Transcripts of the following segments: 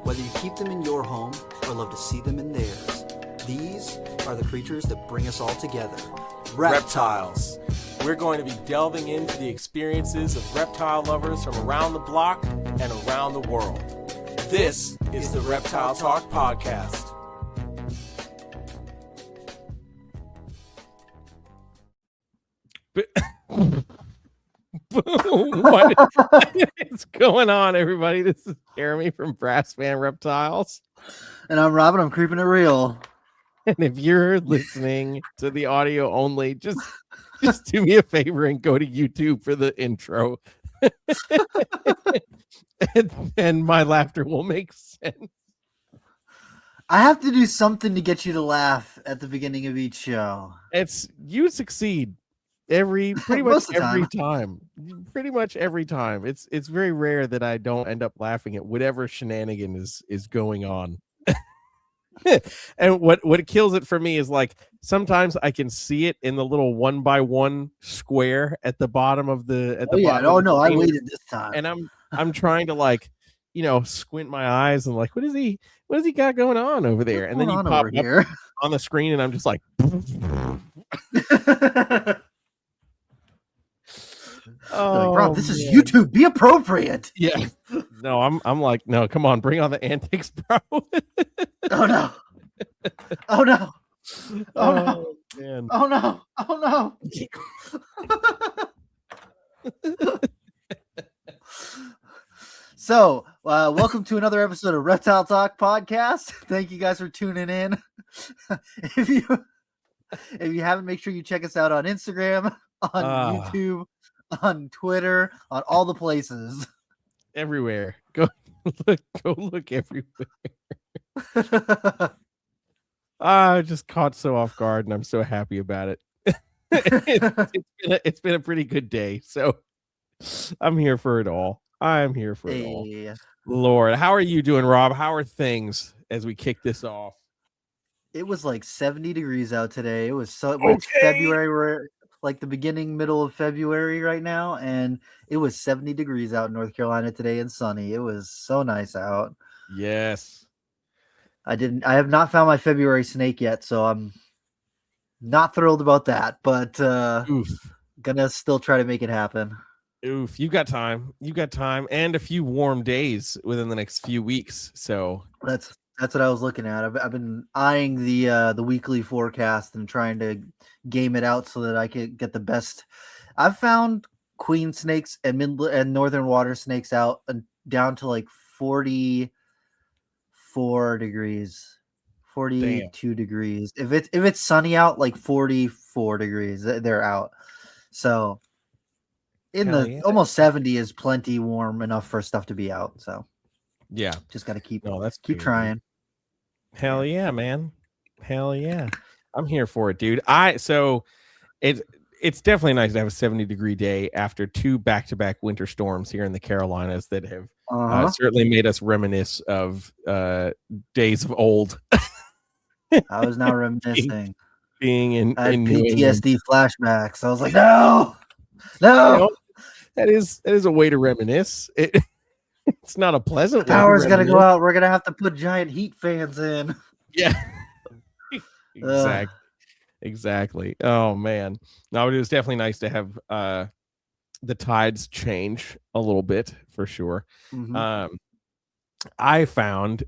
Whether you keep them in your home or love to see them in theirs, these are the creatures that bring us all together. Reptiles. We're going to be delving into the experiences of reptile lovers from around the block and around the world. This is the Reptile Talk Podcast. What is going on, everybody? This is Jeremy from Brass Fan Reptiles. And I'm Robin. I'm keeping it real. And if you're listening to the audio only, just do me a favor and go to YouTube for the intro. and my laughter will make sense. I have to do something to get you to laugh at the beginning of each show. You succeed pretty much every time. Pretty much every time. It's very rare that I don't end up laughing at whatever shenanigan is going on. And what kills it for me is, like, sometimes I can see it in the little 1x1 square at the bottom of the bottom. Oh no, I waited this time. And I'm trying to, like, squint my eyes and, like, what is he got going on over there? And then you pop up on the screen and I'm just like oh, Rob, this is YouTube. Be appropriate. Yeah. No, I'm like, no, come on, bring on the antics, bro. Oh no. Oh no. Oh no. Man. Oh no. Oh no. So, welcome to another episode of Reptile Talk Podcast. Thank you guys for tuning in. If you haven't, make sure you check us out on Instagram, on YouTube, on Twitter, on all the places. Everywhere. Go look everywhere. I just caught so off guard and I'm so happy about it. It's been a pretty good day, so I'm here for it all. I'm here for it all. Lord, how are you doing, Rob? How are things as we kick this off? It was like 70 degrees out today. It was it's February. We're like the middle of February right now, and it was 70 degrees out in North Carolina today and sunny. It was so nice out. Yes. I have not found my February snake yet, so I'm not thrilled about that, but gonna still try to make it happen. Oof, you got time and a few warm days within the next few weeks. So that's what I was looking at. I've been eyeing the weekly forecast and trying to game it out so that I could get the best. I've found queen snakes and northern water snakes out and down to like 44 degrees, 42 Damn. Degrees. If it's sunny out, like 44 degrees, they're out. So almost 70 is plenty warm enough for stuff to be out. So yeah, just got to keep Man. trying. Hell yeah, man. Hell yeah. I'm here for it, dude. It's definitely nice to have a 70-degree day after 2 back-to-back winter storms here in the Carolinas that have certainly made us reminisce of days of old. I was now reminiscing. Being in PTSD flashbacks. I was like, no. That is a way to reminisce. It's not a pleasant way. Power's gonna go out. We're gonna have to put giant heat fans in. Yeah. Exactly. Oh man. No, it was definitely nice to have the tides change a little bit for sure. Mm-hmm. I found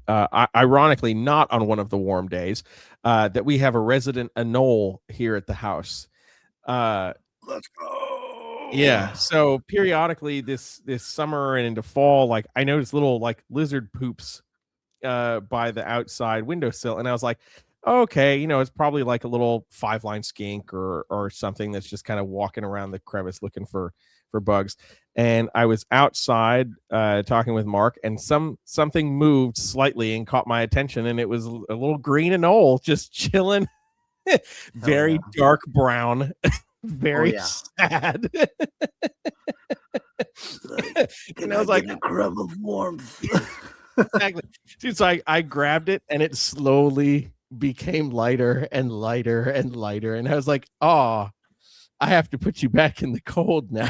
ironically not on one of the warm days that we have a resident anole here at the house. Let's go. Yeah, so periodically this summer and into fall, like, I noticed little, like, lizard poops by the outside windowsill, and I was like, okay, it's probably like a little 5-line skink or something that's just kind of walking around the crevice looking for bugs. And I was outside talking with Mark, and something moved slightly and caught my attention, and it was a little green anole just chilling, very dark brown. Very sad. And I was like, a crumb of warmth. Exactly. Dude, so I grabbed it and it slowly became lighter and lighter and lighter. And I was like, oh, I have to put you back in the cold now.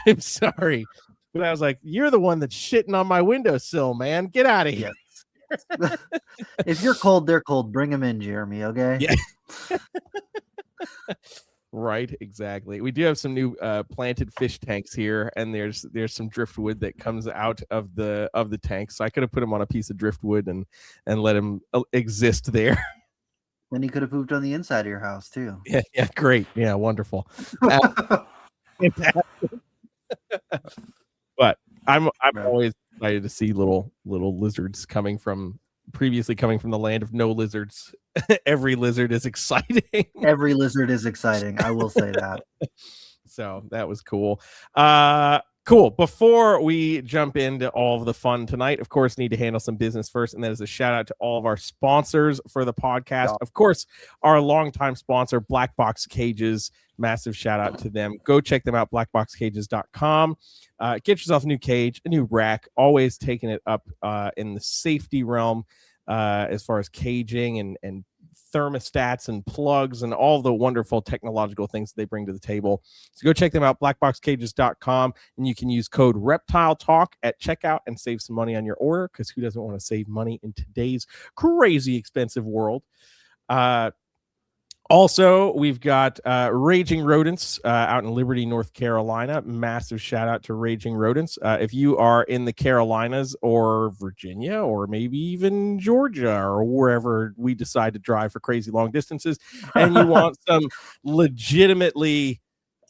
I'm sorry. But I was like, you're the one that's shitting on my windowsill, man. Get out of here. Yes. If you're cold, they're cold. Bring them in, Jeremy. Okay. Yeah. Right, exactly. We do have some new planted fish tanks here, and there's some driftwood that comes out of the tanks. So I could have put him on a piece of driftwood and let him exist there. Then he could have pooped on the inside of your house too. Yeah, great. Yeah, wonderful. But I'm always excited to see little lizards previously coming from the land of no lizards. Every lizard is exciting. Every lizard is exciting. I will say that. So that was cool. Cool. Before we jump into all of the fun tonight, of course, need to handle some business first. And that is a shout out to all of our sponsors for the podcast. Yeah. Of course, our longtime sponsor, Black Box Cages. Massive shout out to them. Go check them out, blackboxcages.com. Get yourself a new cage, a new rack, always taking it up in the safety realm as far as caging and thermostats and plugs and all the wonderful technological things that they bring to the table. So go check them out, blackboxcages.com, and you can use code Reptile Talk at checkout and save some money on your order, because who doesn't want to save money in today's crazy expensive world? Also, we've got Raging Rodents out in Liberty, North Carolina. Massive shout out to Raging Rodents. If you are in the Carolinas or Virginia or maybe even Georgia or wherever we decide to drive for crazy long distances, and you want some legitimately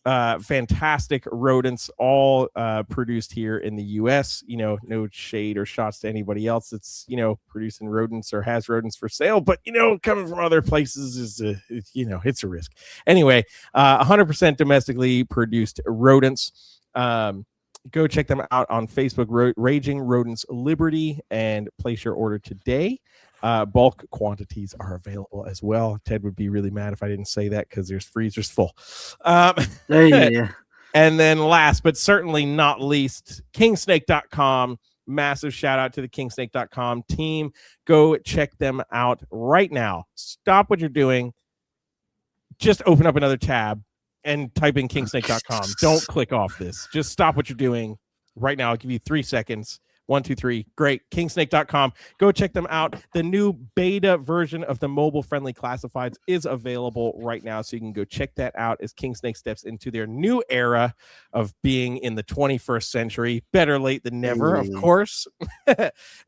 fantastic rodents, all produced here in the U.S. No shade or shots to anybody else that's producing rodents or has rodents for sale, but coming from other places is it's a risk. Anyway, 100% domestically produced rodents. Go check them out on Facebook, Raging Rodents Liberty, and place your order today. Bulk quantities are available as well. Ted would be really mad if I didn't say that, because there's freezers full. Yeah. And then last but certainly not least, kingsnake.com. Massive shout out to the kingsnake.com team. Go check them out right now. Stop what you're doing. Just open up another tab and type in kingsnake.com. Don't click off this. Just stop what you're doing right now. I'll give you 3 seconds. 1, 2, 3. Great. Kingsnake.com. Go check them out. The new beta version of the mobile-friendly classifieds is available right now, so you can go check that out as Kingsnake steps into their new era of being in the 21st century. Better late than never, of course.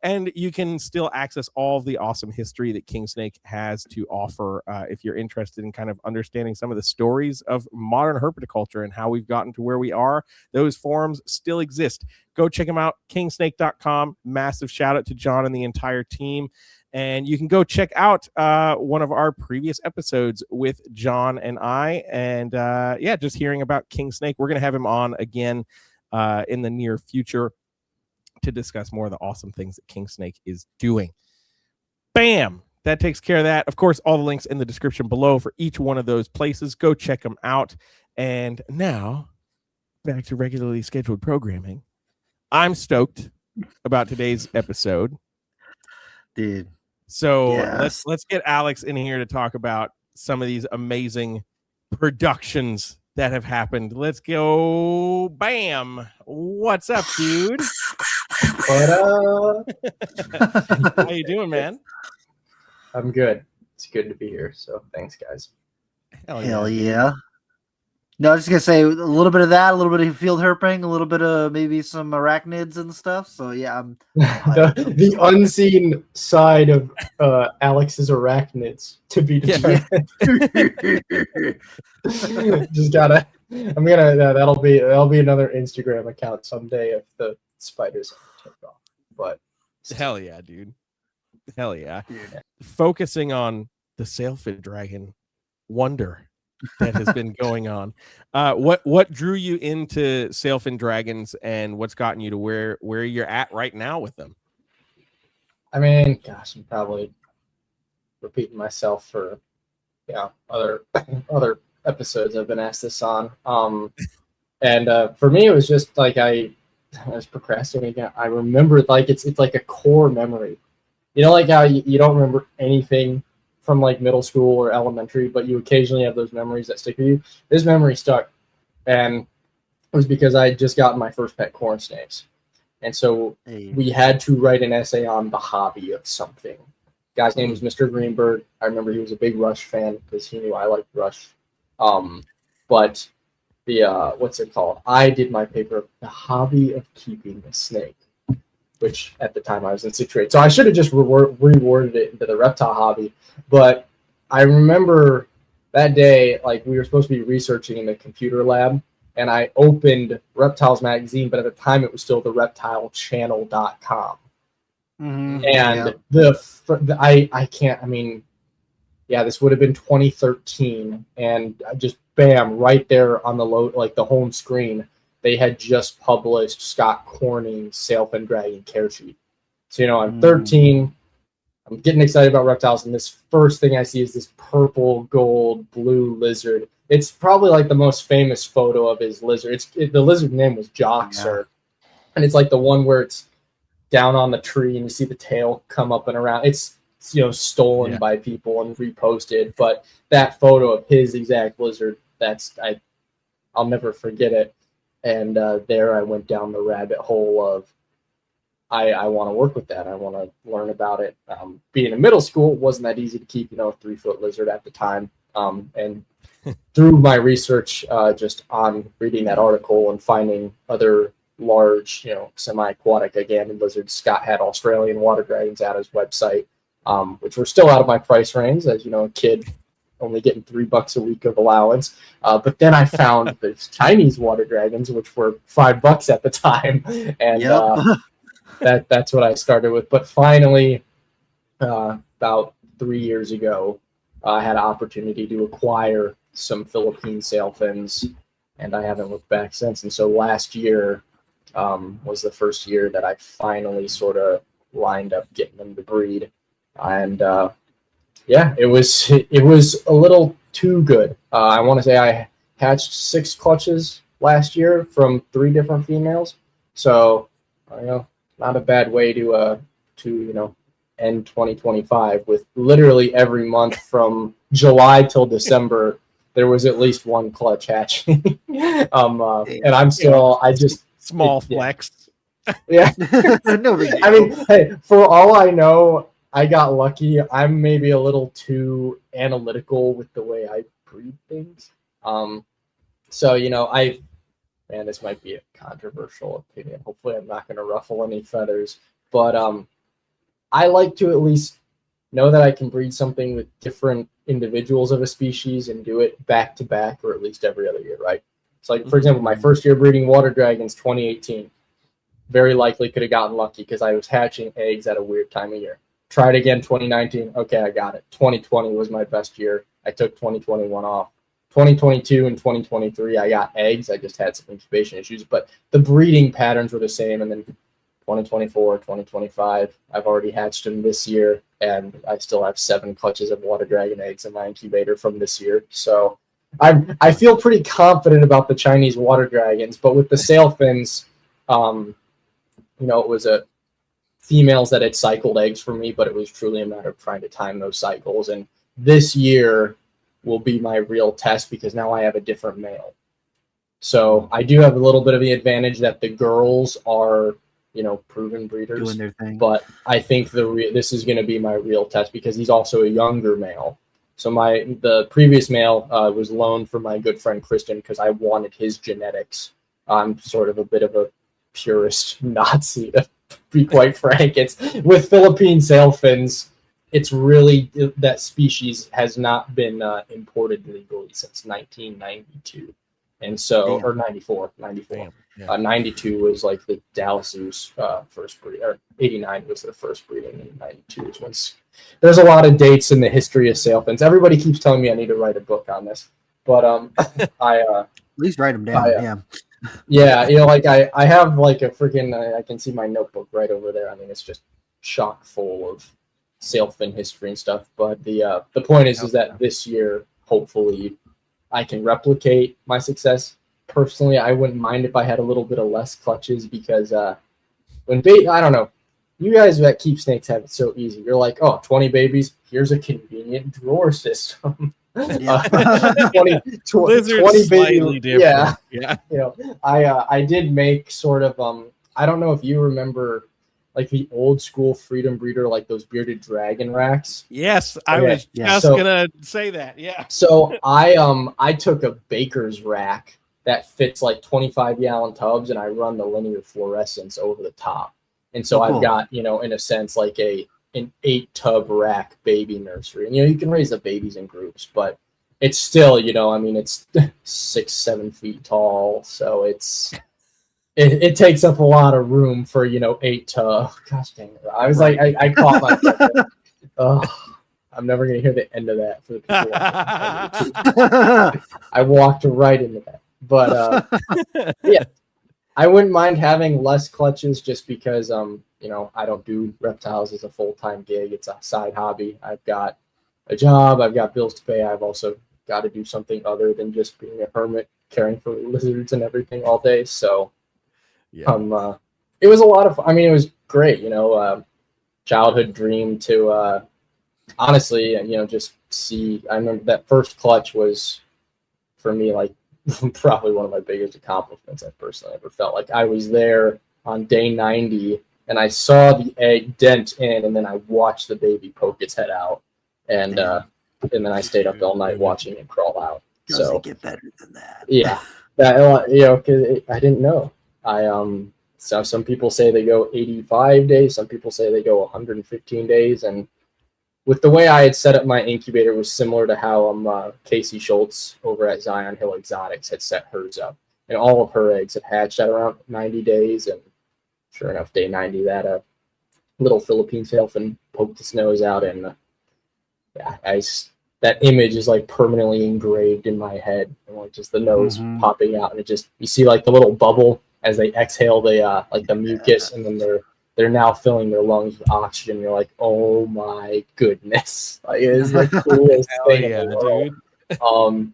And you can still access all of the awesome history that Kingsnake has to offer if you're interested in kind of understanding some of the stories of modern herpetoculture and how we've gotten to where we are. Those forums still exist. Go check them out, kingsnake.com. Massive shout out to John and the entire team. And you can go check out one of our previous episodes with John and I. And just hearing about Kingsnake. We're going to have him on again in the near future to discuss more of the awesome things that Kingsnake is doing. Bam! That takes care of that. Of course, all the links in the description below for each one of those places. Go check them out. And now, back to regularly scheduled programming. I'm stoked about today's episode, dude. So yes. let's get Alex in here to talk about some of these amazing productions that have happened. Let's go. Bam. What's up, dude? What up? How you doing, man? I'm good. It's good to be here. So thanks, guys. Hell yeah. No, I was just going to say a little bit of that, a little bit of field herping, a little bit of maybe some arachnids and stuff. So, yeah. the unseen side of Alex's arachnids to be determined. Just gotta, that'll be another Instagram account someday if the spiders take off. But hell yeah, dude. Hell yeah. Dude. Focusing on the Sailfin Dragon wonder that has been going on. What drew you into Sailfin Dragons, and what's gotten you to where you're at right now with them? I mean, gosh, I'm probably repeating myself for other episodes I've been asked this on. And for me, it was just like I was procrastinating. I remember like it's like a core memory. Like how you don't remember anything from like middle school or elementary, but you occasionally have those memories that stick with you. This memory stuck, and was because I had just gotten my first pet corn snakes. And so we had to write an essay on the hobby of something. Guy's name was Mr. Greenberg. I remember he was a big Rush fan because he knew I liked Rush. But the what's it called? I did my paper, The Hobby of Keeping a Snake, which at the time I was in sixth grade. So I should have just reworded it into the reptile hobby. But I remember that day, like we were supposed to be researching in the computer lab, and I opened Reptiles magazine, but at the time it was still the reptilechannel.com. And I can't, I mean, yeah, this would have been 2013, and just bam, right there on the the home screen, they had just published Scott Corning's Sailfin Dragon care sheet. So, I'm 13, I'm getting excited about reptiles, and this first thing I see is this purple, gold, blue lizard. It's probably like the most famous photo of his lizard. The lizard name was Joxer, and it's like the one where it's down on the tree and you see the tail come up and around. It's stolen by people and reposted, but that photo of his exact lizard, I'll never forget it. And there I went down the rabbit hole of I want to work with that. I want to learn about it. Being in middle school, it wasn't that easy to keep a 3-foot lizard at the time. And through my research, just on reading that article and finding other large, semi-aquatic Agamid lizards, Scott had Australian water dragons at his website, which were still out of my price range, as a kid only getting $3 a week of allowance. But then I found the Chinese water dragons, which were $5 at the time, and that's what I started with. But finally, about 3 years ago, I had an opportunity to acquire some Phillipene Sailfins, and I haven't looked back since. And so last year was the first year that I finally sort of lined up getting them to breed. And it was a little too good. I want to say I hatched 6 clutches last year from 3 different females. So, not a bad way to end 2025 with literally every month from July till December. There was at least 1 clutch hatching. And I'm still, small flex. Yeah. No big deal. I mean, hey, for all I know, I got lucky. I'm maybe a little too analytical with the way I breed things. This might be a controversial opinion. Hopefully I'm not going to ruffle any feathers, but I like to at least know that I can breed something with different individuals of a species and do it back to back, or at least every other year, right? So, like, for example, my first year breeding water dragons, 2018, very likely could have gotten lucky because I was hatching eggs at a weird time of year. Tried again 2019. Okay, I got it. 2020 was my best year. I took 2021 off. 2022 and 2023, I got eggs. I just had some incubation issues, but the breeding patterns were the same. And then 2024, 2025, I've already hatched them this year, and I still have 7 clutches of water dragon eggs in my incubator from this year. So I feel pretty confident about the Chinese water dragons, but with the Sailfins, it was a females that had cycled eggs for me, but it was truly a matter of trying to time those cycles. And this year will be my real test because now I have a different male. So I do have a little bit of the advantage that the girls are, proven breeders. Doing their thing. But I think this is going to be my real test because he's also a younger male. So the previous male was loaned from my good friend Kristen because I wanted his genetics. I'm sort of a bit of a purist Nazi, to be quite frank. It's with Phillipene Sailfins. It's really that species has not been imported legally since 1992, and so or 94. Damn. 92 was like the Dallas Zoo's first breed, or 89 was their first breeding, and 92 is when. There's a lot of dates in the history of Sailfins. Everybody keeps telling me I need to write a book on this, but I at least write them down. Yeah, I have like a freaking. I can see my notebook right over there. I mean, it's just chock full of Sailfin history and stuff. But the point is that this year, hopefully, I can replicate my success. Personally, I wouldn't mind if I had a little bit of less clutches because I don't know. You guys that keep snakes have it so easy. You're like, 20 babies. Here's a convenient drawer system. Yeah. 20 baby. different. Yeah. I did make sort of I don't know if you remember like the old school Freedom Breeder, like those bearded dragon racks. Yes, I was just gonna say that. Yeah. So I took a baker's rack that fits like 25-gallon tubs, and I run the linear fluorescence over the top. And so I've got, in a sense, like an 8-tub rack baby nursery. And you can raise the babies in groups, but it's still, it's 6-7 feet tall, so it takes up a lot of room for 8 tubs. Gosh dang it! I was like, I caught myself. I'm never gonna hear the end of that for the people. I walked right into that, but yeah, I wouldn't mind having less clutches just because I don't do reptiles as a full-time gig. It's a side hobby. I've got a job. I've got bills to pay. I've also got to do something other than just being a hermit, caring for lizards and everything all day. So. Yeah. It was a lot of. It was great. Childhood dream to honestly, just see. I remember that first clutch was for me like probably one of my biggest accomplishments I personally ever felt. Like I was there on day 90 and I saw the egg dent in, and then I watched the baby poke its head out, and then I stayed up all night watching it crawl out. So get better than that. Yeah, that because I didn't know. So some people say they go 85 days, some people say they go 115 days, and with the way I had set up my incubator was similar to how Casey Schultz over at Zion Hill Exotics had set hers up, and all of her eggs had hatched at around 90 days, and sure enough, day 90, that little Phillipene Sailfin poked its nose out, and that image is like permanently engraved in my head, and like just the nose popping out, and it just, you see like the little bubble as they exhale the like the mucus, and then they're now filling their lungs with oxygen. You're like, oh my goodness, like it is the coolest thing in the world.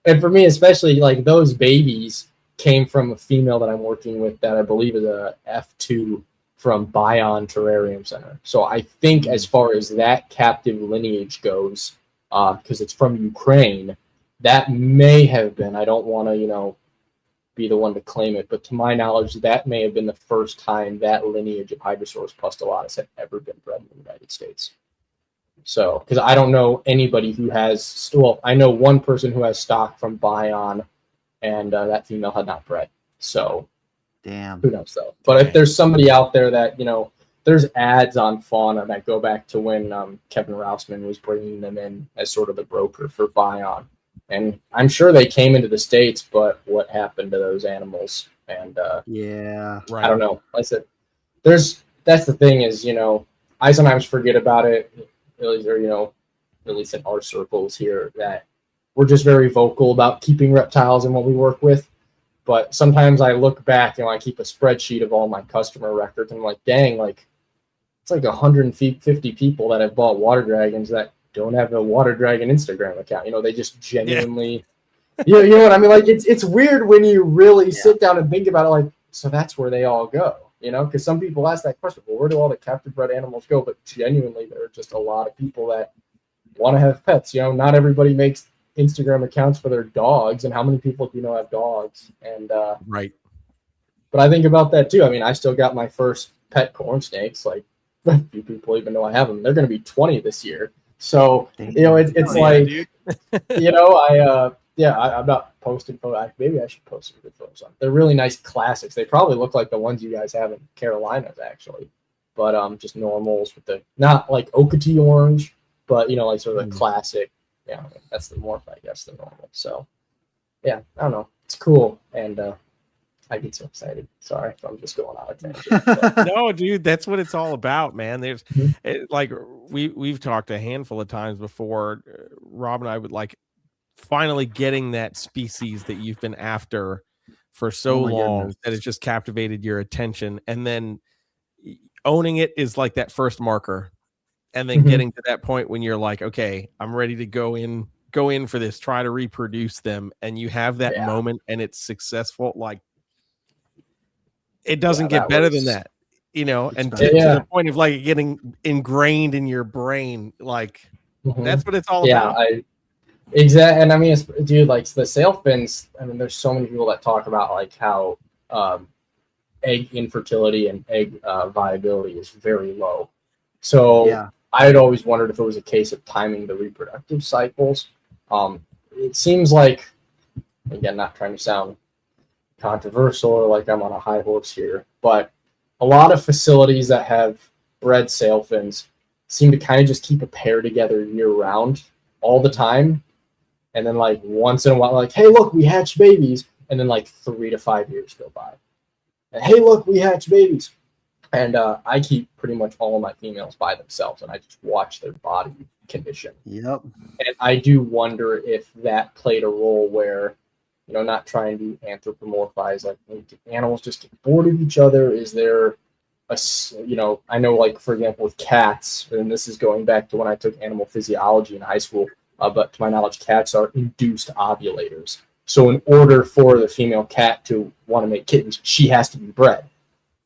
And for me especially, like those babies came from a female that I'm working with that I believe is a F2 from Bion Terrarium Center. So I think as far as that captive lineage goes, because it's from Ukraine, that may have been, I don't want to be the one to claim it, but to my knowledge, that may have been the first time that lineage of Hydrosaurus pustullatus had ever been bred in the United States. So, because I don't know anybody who has, I know one person who has stock from Bion, and that female had not bred. So, damn, who knows though? But if there's somebody out there that, there's ads on Fauna that go back to when Kevin Rousman was bringing them in as sort of the broker for Bion. And I'm sure they came into the States, but what happened to those animals? And I don't know. Like I said, that's the thing is, I sometimes forget about it, or, at least in our circles here, that we're just very vocal about keeping reptiles and what we work with. But sometimes I look back and I keep a spreadsheet of all my customer records, and I'm like, dang, like it's like 150 people that have bought water dragons that don't have a water dragon Instagram account. They just genuinely, you know what I mean? Like it's weird when you really sit down and think about it. Like, so that's where they all go, because some people ask that question, well, where do all the captive bred animals go? But genuinely, there are just a lot of people that want to have pets. Not everybody makes Instagram accounts for their dogs, and how many people do have dogs? And right. But I think about that too. I still got my first pet corn snakes. Like, a few people even know I have them. They're going to be 20 this year. So, it's like, I'm not posting photos. Maybe I should post some good photos on. They're really nice classics. They probably look like the ones you guys have in Carolinas, actually. But just normals with the, not like Okatee orange, but, like sort of the classic. Yeah, that's the morph, I guess, the normal. So, yeah, I don't know. It's cool. And I get so excited. Sorry if I'm just going out of tangent. No, dude, that's what it's all about, man. There's like we've talked a handful of times before. Rob and I would like finally getting that species that you've been after for so long that it's just captivated your attention, and then owning it is like that first marker, and then getting to that point when you're like, okay, I'm ready to go in for this, try to reproduce them, and you have that moment and it's successful. Like, it doesn't get better than that, and to the point of like getting ingrained in your brain. Like, that's what it's all about. Exactly, and I mean, dude, like the sailfins. I mean, there's so many people that talk about like how egg infertility and egg viability is very low. So Yeah. I had always wondered if it was a case of timing the reproductive cycles. It seems like, again, not trying to sound controversial or like I'm on a high horse here, but a lot of facilities that have bred sailfins seem to kind of just keep a pair together year round all the time. And then like once in a while, like, hey, look, we hatched babies. And then like 3 to 5 years go by. And hey, look, we hatched babies. And I keep pretty much all of my females by themselves, and I just watch their body condition. Yep. And I do wonder if that played a role where, you know, not trying to anthropomorphize, like, do animals just get bored of each other? Is there a, you know, I know, like, for example, with cats, and this is going back to when I took animal physiology in high school, but to my knowledge, cats are induced ovulators. So in order for the female cat to want to make kittens, she has to be bred,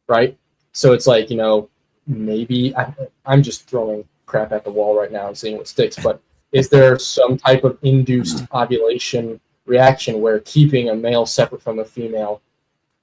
right? So it's like, you know, maybe I'm just throwing crap at the wall right now and seeing what sticks, but is there some type of induced ovulation reaction where keeping a male separate from a female,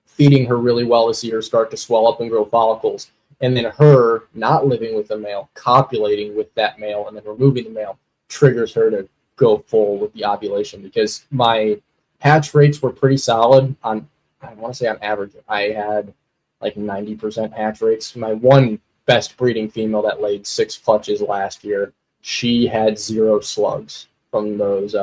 feeding her really well to see her start to swell up and grow follicles, and then her not living with the male, copulating with that male, and then removing the male triggers her to go full with the ovulation? Because my hatch rates were pretty solid on, I want to say on average, I had like 90% hatch rates. My one best breeding female that laid 6 clutches last year, she had 0 slugs from those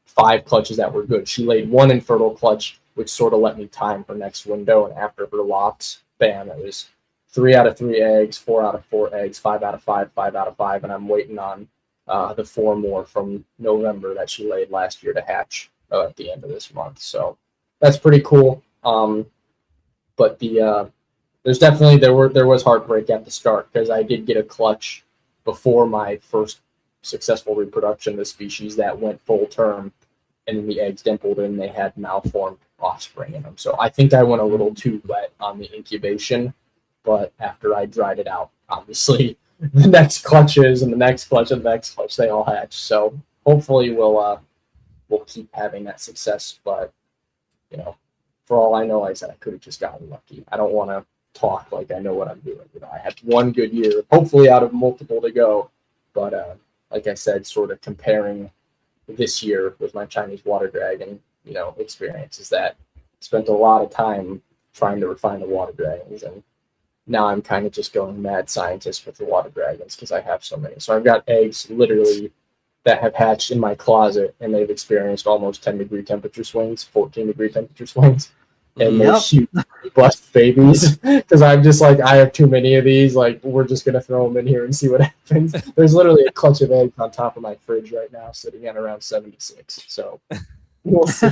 5 clutches that were good. She laid 1 infertile clutch, which sort of let me time her next window. And after her locks, bam, it was 3 out of 3 eggs, 4 out of 4 eggs, 5 out of 5, 5 out of 5. And I'm waiting on the 4 more from November that she laid last year to hatch at the end of this month. So that's pretty cool. But there's definitely there was heartbreak at the start, because I did get a clutch before my first successful reproduction of the species that went full term, and then the eggs dimpled and they had malformed offspring in them. So I think I went a little too wet on the incubation, but after I dried it out, obviously the next clutches and the next clutch and the next clutch, they all hatch. So hopefully we'll keep having that success. But you know, for all I know, like I said, I could have just gotten lucky. I don't want to talk like I know what I'm doing. You know, I had one good year, hopefully out of multiple to go. But like I said, sort of comparing this year with my Chinese water dragon, you know, experience, is that I spent a lot of time trying to refine the water dragons, and now I'm kind of just going mad scientist with the water dragons because I have so many. So I've got eggs literally that have hatched in my closet, and they've experienced almost 10-degree temperature swings, 14-degree temperature swings. And they're huge, blessed babies. Because I'm just like, I have too many of these. Like, we're just going to throw them in here and see what happens. There's literally a clutch of eggs on top of my fridge right now, sitting at around 76. So we'll see.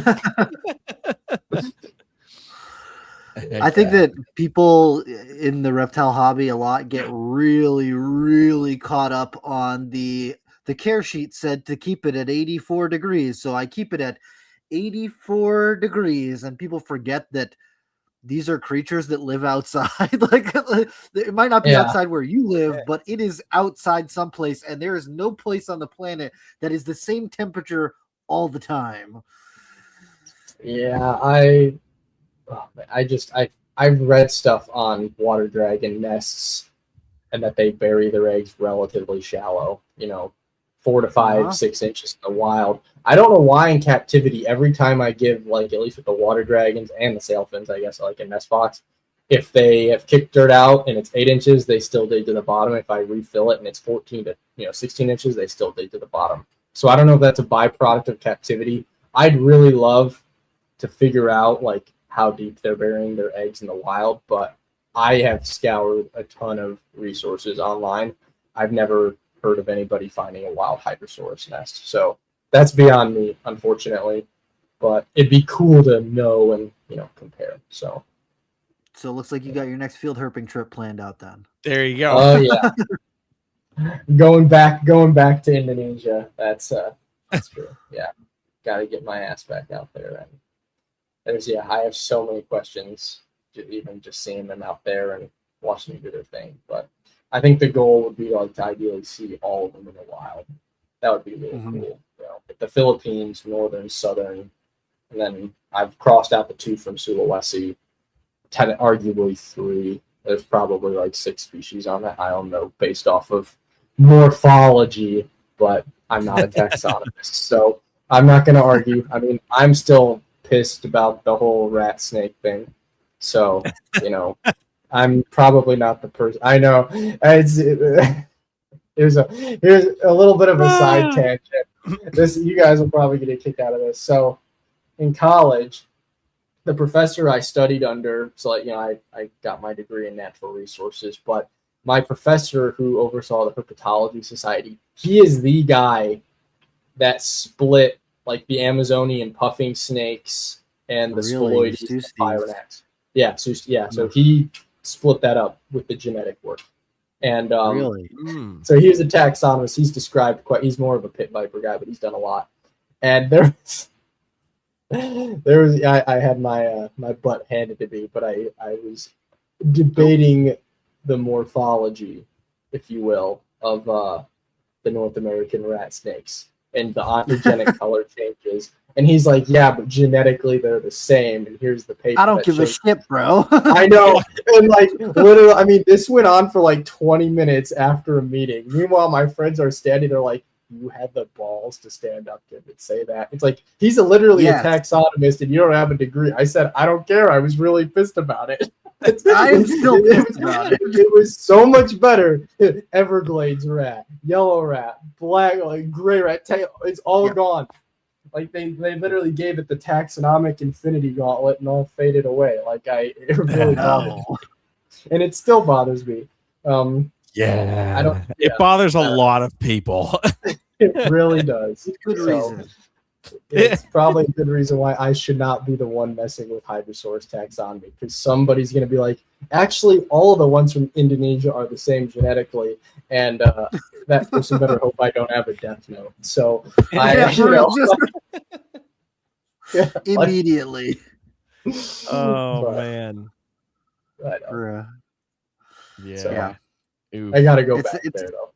I think that people in the reptile hobby a lot get really, really caught up on the care sheet said to keep it at 84 degrees. So I keep it at 84 degrees, and people forget that these are creatures that live outside. Like, it might not be outside where you live, but it is outside someplace, and there is no place on the planet that is the same temperature all the time. Yeah, I've read stuff on water dragon nests, and that they bury their eggs relatively shallow, you know, 4 to 5, 6 inches in the wild. I don't know why in captivity, every time I give, like, at least with the water dragons and the sailfins, I guess, like a nest box, if they have kicked dirt out and it's 8 inches, they still dig to the bottom. If I refill it and it's 14 to 16 inches, they still dig to the bottom. So I don't know if that's a byproduct of captivity. I'd really love to figure out like how deep they're burying their eggs in the wild, but I have scoured a ton of resources online. I've never heard of anybody finding a wild Hydrosaurus nest. So that's beyond me, unfortunately. But it'd be cool to know and, you know, compare. So it looks like you got your next field herping trip planned out then. There you go. Oh yeah. going back to Indonesia. That's true. Yeah. Gotta get my ass back out there. And I have so many questions, even just seeing them out there and watching them do their thing. But I think the goal would be like to ideally see all of them in the wild. That would be really cool. You know, the Philippines, northern, southern, and then I've crossed out the 2 from Sulawesi, arguably 3. There's probably like 6 species on that. I don't know based off of morphology, but I'm not a taxonomist, so I'm not going to argue. I mean, I'm still pissed about the whole rat snake thing, so I'm probably not the person. I know here's a little bit of a side tangent. You guys will probably get a kick out of this. So in college, the professor I studied under, so I got my degree in natural resources, but my professor who oversaw the Herpetology Society, he is the guy that split like the Amazonian puffing snakes and the Spheloides and Pyronax. Yeah, so he split that up with the genetic work. And so he was a taxonomist. He's described he's more of a pit viper guy, but he's done a lot. And there was I had my butt handed to me, but I was debating the morphology, if you will, of the North American rat snakes and the ontogenic color changes. And he's like, yeah, but genetically they're the same. And here's the paper. I don't give a shit, bro. I know. And like literally, I mean, this went on for like 20 minutes after a meeting. Meanwhile, my friends are standing there like, you had the balls to stand up and say that. It's like, he's literally a taxonomist and you don't have a degree. I said, I don't care. I was really pissed about it. I am still pissed about it. It was so much better. Everglades rat, yellow rat, black, like gray rat, it's all gone. Like they literally gave it the taxonomic infinity gauntlet and all faded away. Like it really bothers me. And it still bothers me. It bothers a lot of people. It really does. Good reason. It's probably a good reason why I should not be the one messing with Hydrosaurus taxonomy, because somebody's going to be like, actually, all of the ones from Indonesia are the same genetically, and that person better hope I don't have a death note. So immediately. Man. Yeah. I got to go back there, though.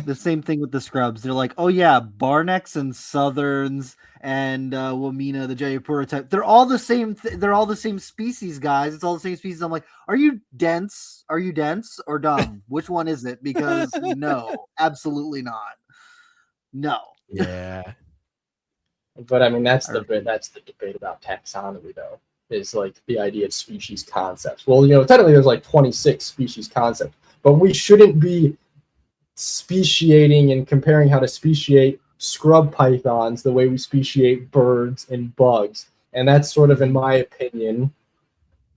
The same thing with the scrubs. They're like, oh yeah, Barnecks and Southerns and Wamina, the Jayapura type. They're all the same. They're all the same species, guys. It's all the same species. I'm like, are you dense? Are you dense or dumb? Which one is it? Because no, absolutely not. No. Yeah. But I mean, that's the debate about taxonomy, though. Is like the idea of species concepts. Well, technically there's like 26 species concepts, but we shouldn't be speciating and comparing how to speciate scrub pythons the way we speciate birds and bugs. And that's sort of, in my opinion,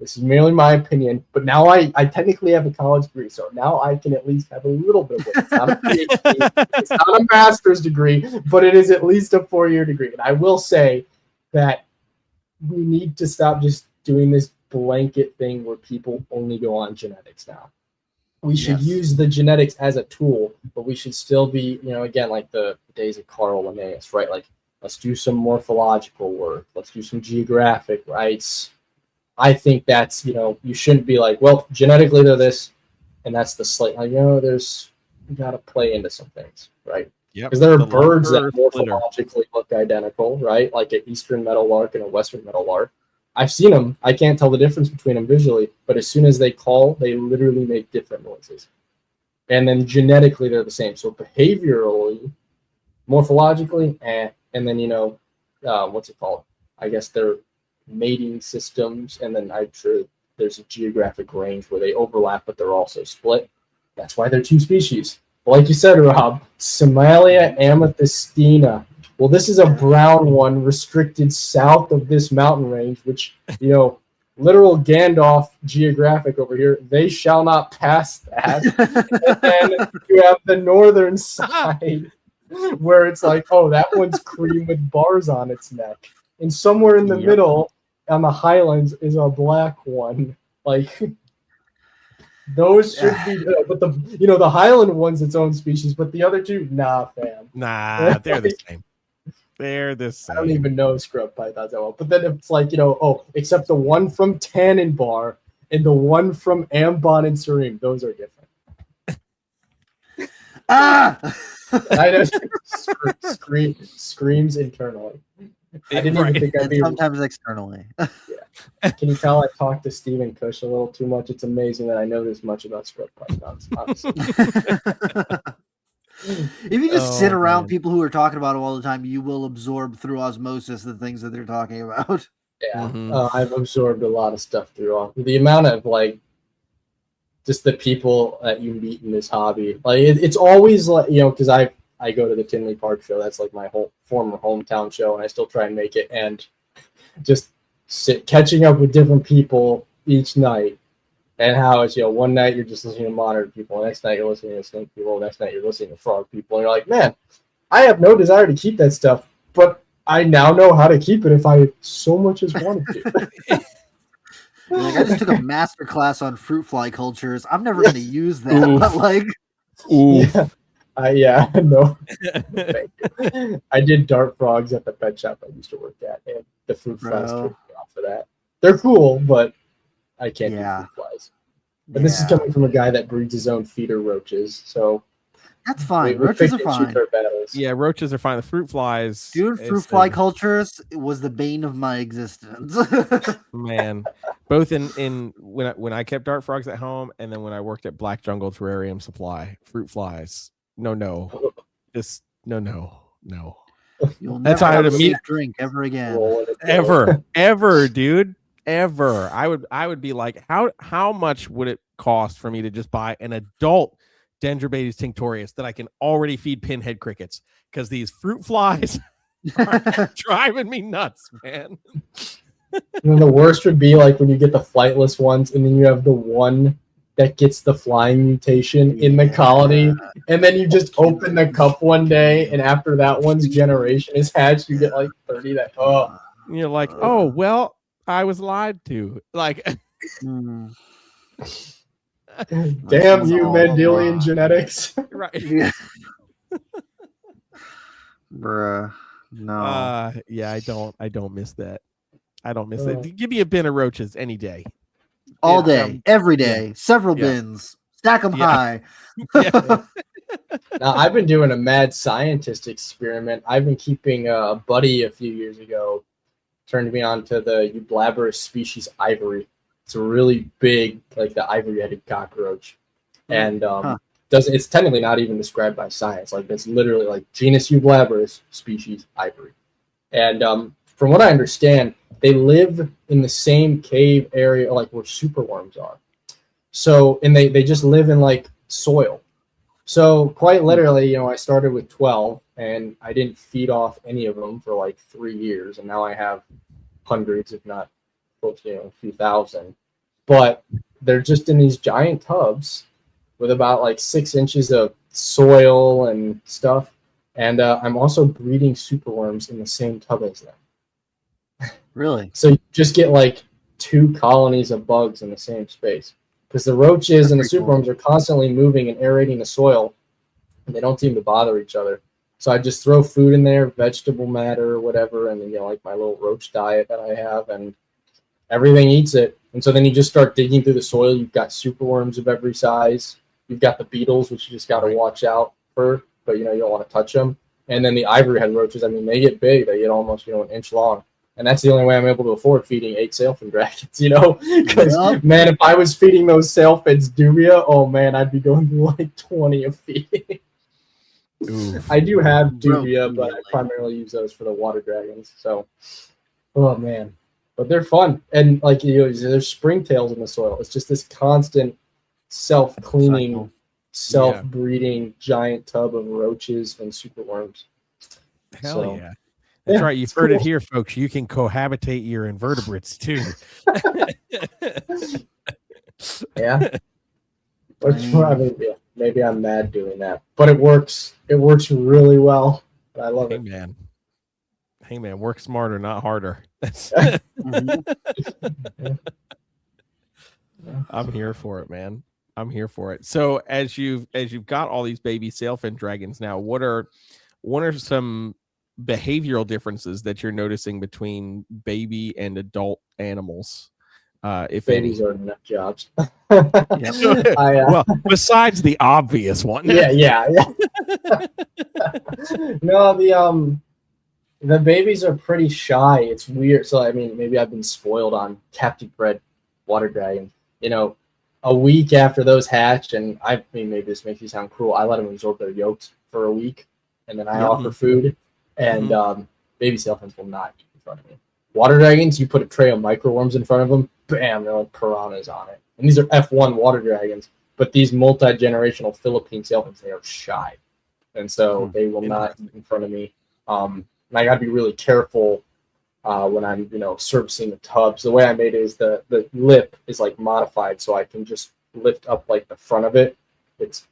this is merely my opinion, but now I technically have a college degree, so now I can at least have a little bit of it. It's not a PhD, it's not a master's degree, but it is at least a 4-year degree. And I will say that we need to stop just doing this blanket thing where people only go on genetics now. We should use the genetics as a tool, but we should still be, again, like the days of Carl Linnaeus, right? Like, let's do some morphological work. Let's do some geographic, right? I think that's, you shouldn't be like, well, genetically they're this, and that's the slate. Like, you got to play into some things, right? Because there are birds that morphologically look identical, right? Like an eastern meadowlark and a western meadowlark. I've seen them. I can't tell the difference between them visually, but as soon as they call, they literally make different noises. And then genetically, they're the same. So behaviorally, morphologically, and then, what's it called? I guess they're mating systems, and then I'm sure there's a geographic range where they overlap, but they're also split. That's why they're 2 species. Like you said, Rob, Somalia amethystina. Well, this is a brown one restricted south of this mountain range, which, literal Gandalf geographic over here, they shall not pass that. And then you have the northern side where it's like, oh, that one's cream with bars on its neck. And somewhere in the middle on the highlands is a black one. Like, those should be, but the highland one's its own species, but the other 2, nah, fam. Nah, they're the same. They're the same. I don't even know scrub pythons that well. But then it's like, except the one from Tannenbar and the one from Ambon and Surim, those are different. I know. Screams internally. I didn't even think I'd be. Sometimes externally. Yeah. Can you tell I talked to Stephen Cush a little too much? It's amazing that I know this much about scrub pythons, honestly. If you just sit around people who are talking about it all the time, you will absorb through osmosis the things that they're talking about. Yeah, I've absorbed a lot of stuff through the amount of like just the people that you meet in this hobby. Like it's always like, you know, because I go to the Tinley Park show. That's like my whole former hometown show, and I still try and make it. And just catching up with different people each night, and how it's, you know, one night you're just listening to monitor people, next night you're listening to snake people, next night you're listening to frog people, and you're like, man, I have no desire to keep that stuff, but I now know how to keep it if I so much as wanted to. Like, I just took a master class on fruit fly cultures. I'm never going to use that, but like, no. Thank you. I did dart frogs at the pet shop I used to work at, and the fruit flies took me off of that. They're cool, but I can't do fruit flies. And this is coming from a guy that breeds his own feeder roaches, so that's fine. Roaches are fine. Yeah, roaches are fine. The fruit flies, dude, fruit fly cultures was the bane of my existence. Man, both in when I kept dart frogs at home, and then when I worked at Black Jungle Terrarium Supply, fruit flies. No. Just no. You'll That's never how have to a meet safe drink ever again. Ever, dude. Ever. I would be like, how much would it cost for me to just buy an adult Dendrobates tinctorius that I can already feed pinhead crickets? Because these fruit flies are driving me nuts, man. And then the worst would be like when you get the flightless ones, and then you have the one that gets the flying mutation in the colony, and then you just open the cup one day, and after that one's generation is hatched, you get like 30 that. Oh, you're like, oh well, I was lied to. Like, damn you, Mendelian genetics. Right. Bruh. No. Yeah, I don't miss that. I don't miss that. Give me a bin of roaches any day. All day, every day, several bins, stack them high. Now, I've been doing a mad scientist experiment. I've been keeping a buddy a few years ago, turned me on to the Eublaberus species ivory. It's a really big, like the ivory-headed cockroach. And it's technically not even described by science. Like, it's literally like genus Eublaberus, species ivory. And from what I understand, they live in the same cave area like where superworms are. So, and they just live in like soil. So quite literally, you know, I started with 12 and I didn't feed off any of them for like 3 years. And now I have hundreds, if not close to, a few thousand. But they're just in these giant tubs with about like 6 inches of soil and stuff. And I'm also breeding superworms in the same tub as them. Really? So you just get like 2 colonies of bugs in the same space, because the roaches and the superworms are constantly moving and aerating the soil, and they don't seem to bother each other. So I just throw food in there, vegetable matter or whatever, and then, you know, like my little roach diet that I have, and everything eats it. And so then you just start digging through the soil. You've got superworms of every size. You've got the beetles, which you just got to watch out for, but, you know, you don't want to touch them. And then the ivory head roaches, I mean, they get big. They get almost, an inch long. And that's the only way I'm able to afford feeding 8 sailfin dragons, Because, man, if I was feeding those sailfins dubia, oh, man, I'd be going through like 20 a feed. I do have dubia, but I primarily use those for the water dragons. So, oh, man. But they're fun. And, like, there's springtails in the soil. It's just this constant self-cleaning, self-breeding giant tub of roaches and superworms. Hell yeah. That's right. You've heard it here, folks. You can cohabitate your invertebrates too. Yeah. Maybe I'm mad doing that, but it works. It works really well. I love it. Hey man, work smarter, not harder. I'm here for it, man. I'm here for it. So as you've got all these baby sailfin dragons now, what are some behavioral differences that you're noticing between baby and adult animals if Babies any. are nut jobs. Well, besides the obvious one. Yeah. No, the babies are pretty shy. It's weird. So I mean, maybe I've been spoiled on captive bred water dragon. You know, a week after those hatch, and I mean, maybe this makes you sound cruel. I let them absorb their yolks for a week, and then I offer food. And baby sailfins will not eat in front of me. Water dragons, you put a tray of microworms in front of them, bam, they're like piranhas on it. And these are F1 water dragons, but these multi-generational Philippine sailfins, they are shy, and so they will not eat in front of me. And I got to be really careful when I'm, servicing the tubs. The way I made it is the lip is like modified, so I can just lift up like the front of it. It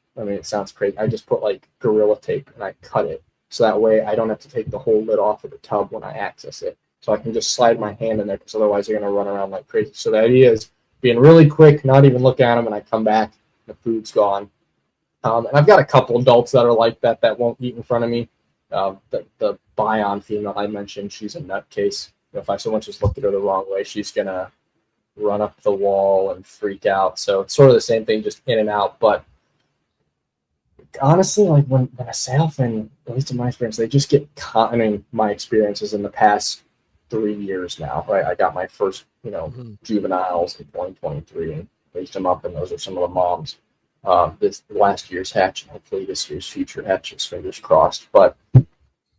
sounds crazy. I just put like Gorilla Tape and I cut it, so that way I don't have to take the whole lid off of the tub when I access it. So I can just slide my hand in there, because otherwise they're going to run around like crazy. So the idea is being really quick, not even look at them, and I come back, the food's gone. And I've got a couple adults that are like that won't eat in front of me. The Bion female I mentioned, she's a nutcase. If I so much as look at her the wrong way, she's going to run up the wall and freak out. So it's sort of the same thing, just in and out. But honestly, like when a sailfin, at least in my experience, they just get caught. I mean, my experiences in the past 3 years now, right? I got my first, juveniles in 2023 and raised them up, and those are some of the moms. This last year's hatch, and hopefully this year's future hatches, fingers crossed. But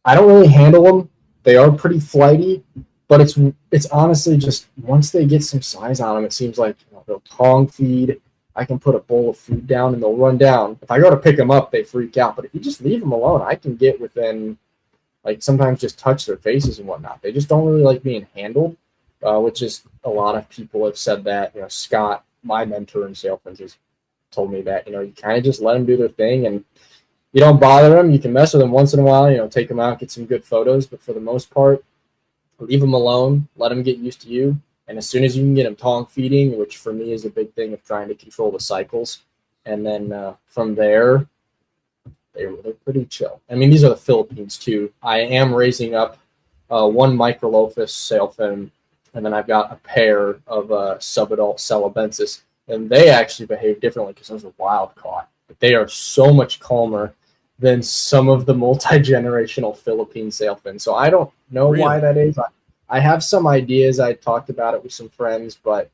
I don't really handle them. They are pretty flighty, but it's honestly just once they get some size on them, it seems like they'll tongue feed. I can put a bowl of food down and they'll run down. If I go to pick them up, they freak out. But if you just leave them alone, I can get within, like, sometimes just touch their faces and whatnot. They just don't really like being handled, which is a lot of people have said that. Scott, my mentor in sailfins, has told me that, you kind of just let them do their thing and you don't bother them. You can mess with them once in a while, take them out, get some good photos. But for the most part, leave them alone, let them get used to you. And as soon as you can get them tongue feeding, which for me is a big thing of trying to control the cycles, and then from there, they're pretty chill. I mean, these are the Philippines too. I am raising up one Microlophus sailfin, and then I've got a pair of subadult Celebensis, and they actually behave differently because those are wild caught. But they are so much calmer than some of the multi-generational Philippine sailfins. So I don't know why that is. I have some ideas. I talked about it with some friends, but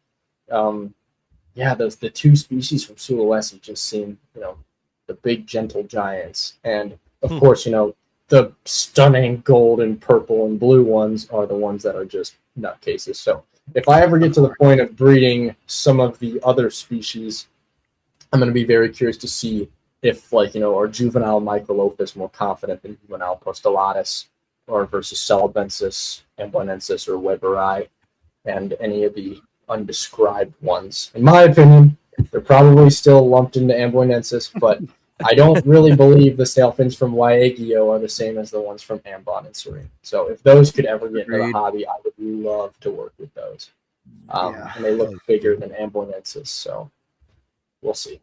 the two species from Sulawesi just seem, the big gentle giants. And of course, the stunning gold and purple and blue ones are the ones that are just nutcases. So if I ever get to the point of breeding some of the other species, I'm going to be very curious to see if, are juvenile Microlophus more confident than juvenile Postulatus, or versus Celebensis, Ambonensis, or Weberi, and any of the undescribed ones. In my opinion, they're probably still lumped into Ambonensis, but I don't really believe the sailfins from Waigeo are the same as the ones from Ambon and Serene. So if those could ever get into the hobby, I would love to work with those. And they look bigger than Ambonensis, so we'll see.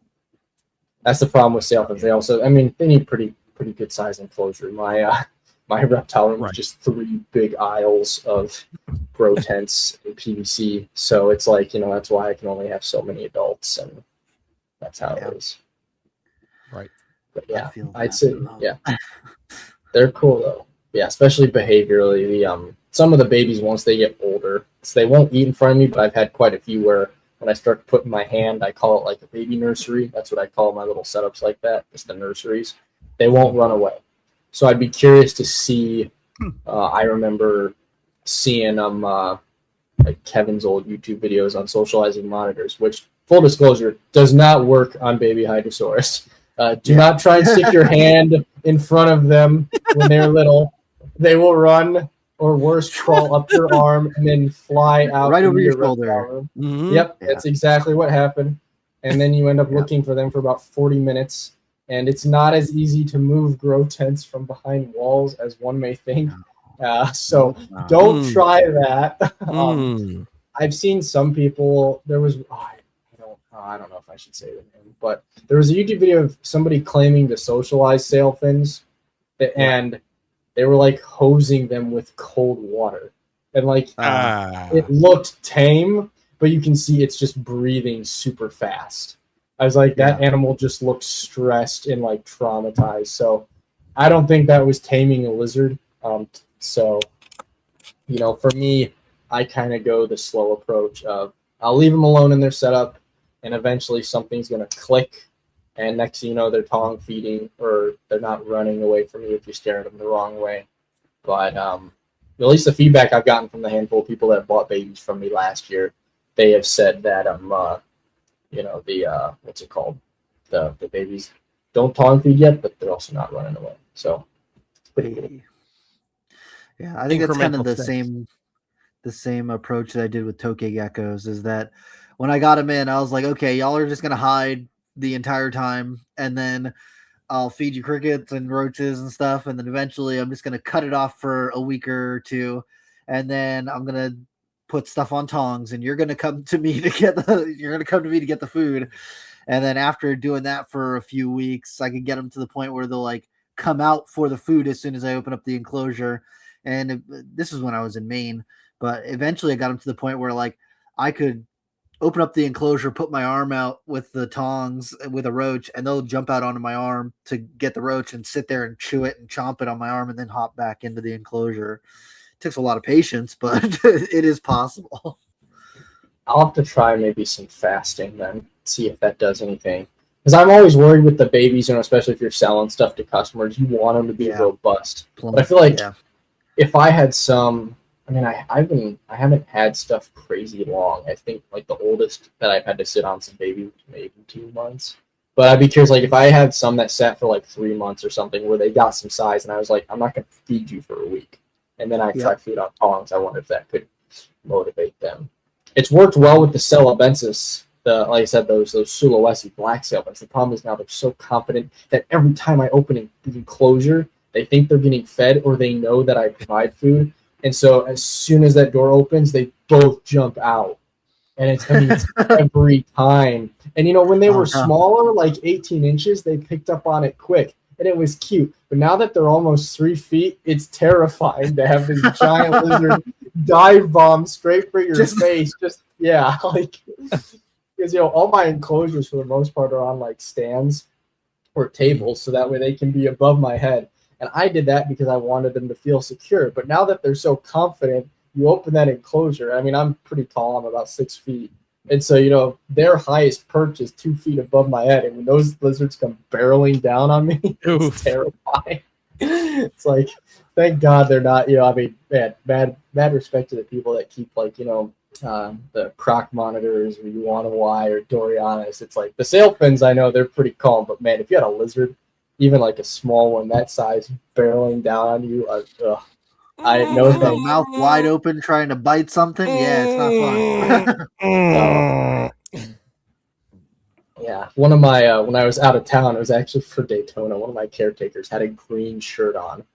That's the problem with sailfins. They also, they need pretty good size enclosure. My reptile room is just 3 big aisles of grow tents and PVC. So it's like, that's why I can only have so many adults, and that's how it is. Right. But yeah, I'd say, they're cool though. Yeah, especially behaviorally. Some of the babies, once they get older, so they won't eat in front of me, but I've had quite a few where when I start putting my hand, I call it like a baby nursery. That's what I call my little setups like that, just the nurseries. They won't run away. So I'd be curious to see. I remember seeing like Kevin's old YouTube videos on socializing monitors, which, full disclosure, does not work on baby Hydrosaurus. Do not try and stick your hand in front of them when they're little. They will run, or worse, crawl up your arm and then fly out right over your shoulder. Yep, that's exactly what happened. And then you end up looking for them for about 40 minutes. And it's not as easy to move grow tents from behind walls as one may think. So don't try that. I've seen some people. There was I don't know if I should say the name, but there was a YouTube video of somebody claiming to socialize sailfins, and they were like hosing them with cold water, and like it looked tame, but you can see it's just breathing super fast. I was like, that animal just looks stressed and like traumatized. So I don't think that was taming a lizard. So, you know, for me, I kind of go the slow approach of I'll leave them alone in their setup, and eventually something's going to click. And next thing you know, they're tongue feeding, or they're not running away from you if you stare at them the wrong way. But at least the feedback I've gotten from the handful of people that bought babies from me last year, they have said that you know, the what's it called? The babies don't tongue feed yet, but they're also not running away. So it's pretty cool. Yeah, I think that's kind of Incremental the same approach that I did with toke geckos, is that when I got them in, I was like, okay, y'all are just gonna hide the entire time, and then I'll feed you crickets and roaches and stuff, and then eventually I'm just gonna cut it off for a week or two, and then I'm gonna put stuff on tongs, and you're gonna come to me to get the food. And then after doing that for a few weeks, I can get them to the point where they'll like come out for the food as soon as I open up the enclosure. And this is when I was in Maine, but eventually I got them to the point where like I could open up the enclosure, put my arm out with the tongs with a roach, and they'll jump out onto my arm to get the roach and sit there and chew it and chomp it on my arm and then hop back into the enclosure. It takes a lot of patience, but it is possible. I'll have to try maybe some fasting then, see if that does anything. Because I'm always worried with the babies, you know, especially if you're selling stuff to customers, you want them to be robust. But I feel like if I had some, I mean, I haven't had stuff crazy long. I think like the oldest that I've had to sit on some baby was maybe 2 months. But I'd be curious, like if I had some that sat for like 3 months or something where they got some size, and I was like, I'm not going to feed you for a week, and then I try food on tongs. I wonder if that could motivate them. It's worked well with the Celabensis. Like I said, those Sulawesi black sailboats. The problem is now they're so confident that every time I open the enclosure, they think they're getting fed, or they know that I provide food. And so as soon as that door opens, they both jump out. And it's every time. And, you know, when they were smaller, like 18 inches, they picked up on it quick. And it was cute. But now that they're almost 3 feet, it's terrifying to have this giant lizard dive bomb straight for your face. Like, because, you know, all my enclosures for the most part are on like stands or tables, so that way they can be above my head. And I did that because I wanted them to feel secure. But now that they're so confident, you open that enclosure. I mean, I'm pretty tall. I'm about 6 feet. And so, you know, their highest perch is 2 feet above my head. And when those lizards come barreling down on me, it's terrifying. It's like, thank God they're not, you know, I mean, man, mad respect to the people that keep, like, you know, the croc monitors or Yuana or Dorianis. It's like the sailfins, I know they're pretty calm. But, man, if you had a lizard, even like a small one that size, barreling down on you, I know the mouth wide open trying to bite something. Yeah, it's not fun. Yeah, one of my when I was out of town, it was actually for Daytona. One of my caretakers had a green shirt on,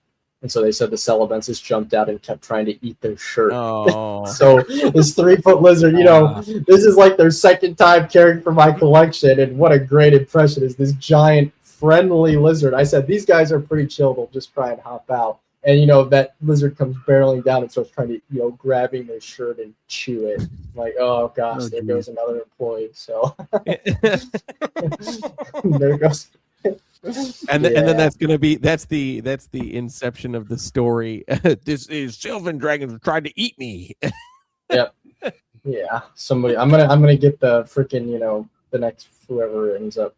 and so they said the Celabensis jumped out and kept trying to eat their shirt. So this 3-foot lizard, you know, this is like their second time caring for my collection, and what a great impression is this giant friendly lizard. I said, these guys are pretty chill. They'll just try and hop out. And, you know, that lizard comes barreling down and starts trying to, you know, grabbing their shirt and chew it. Like, oh, gosh, there goes another employee. So there goes. And then that's going to be, that's the inception of the story. This is Sailfin Dragons tried to eat me. Yep. Yeah. Somebody, I'm gonna get the freaking, you know, the next whoever ends up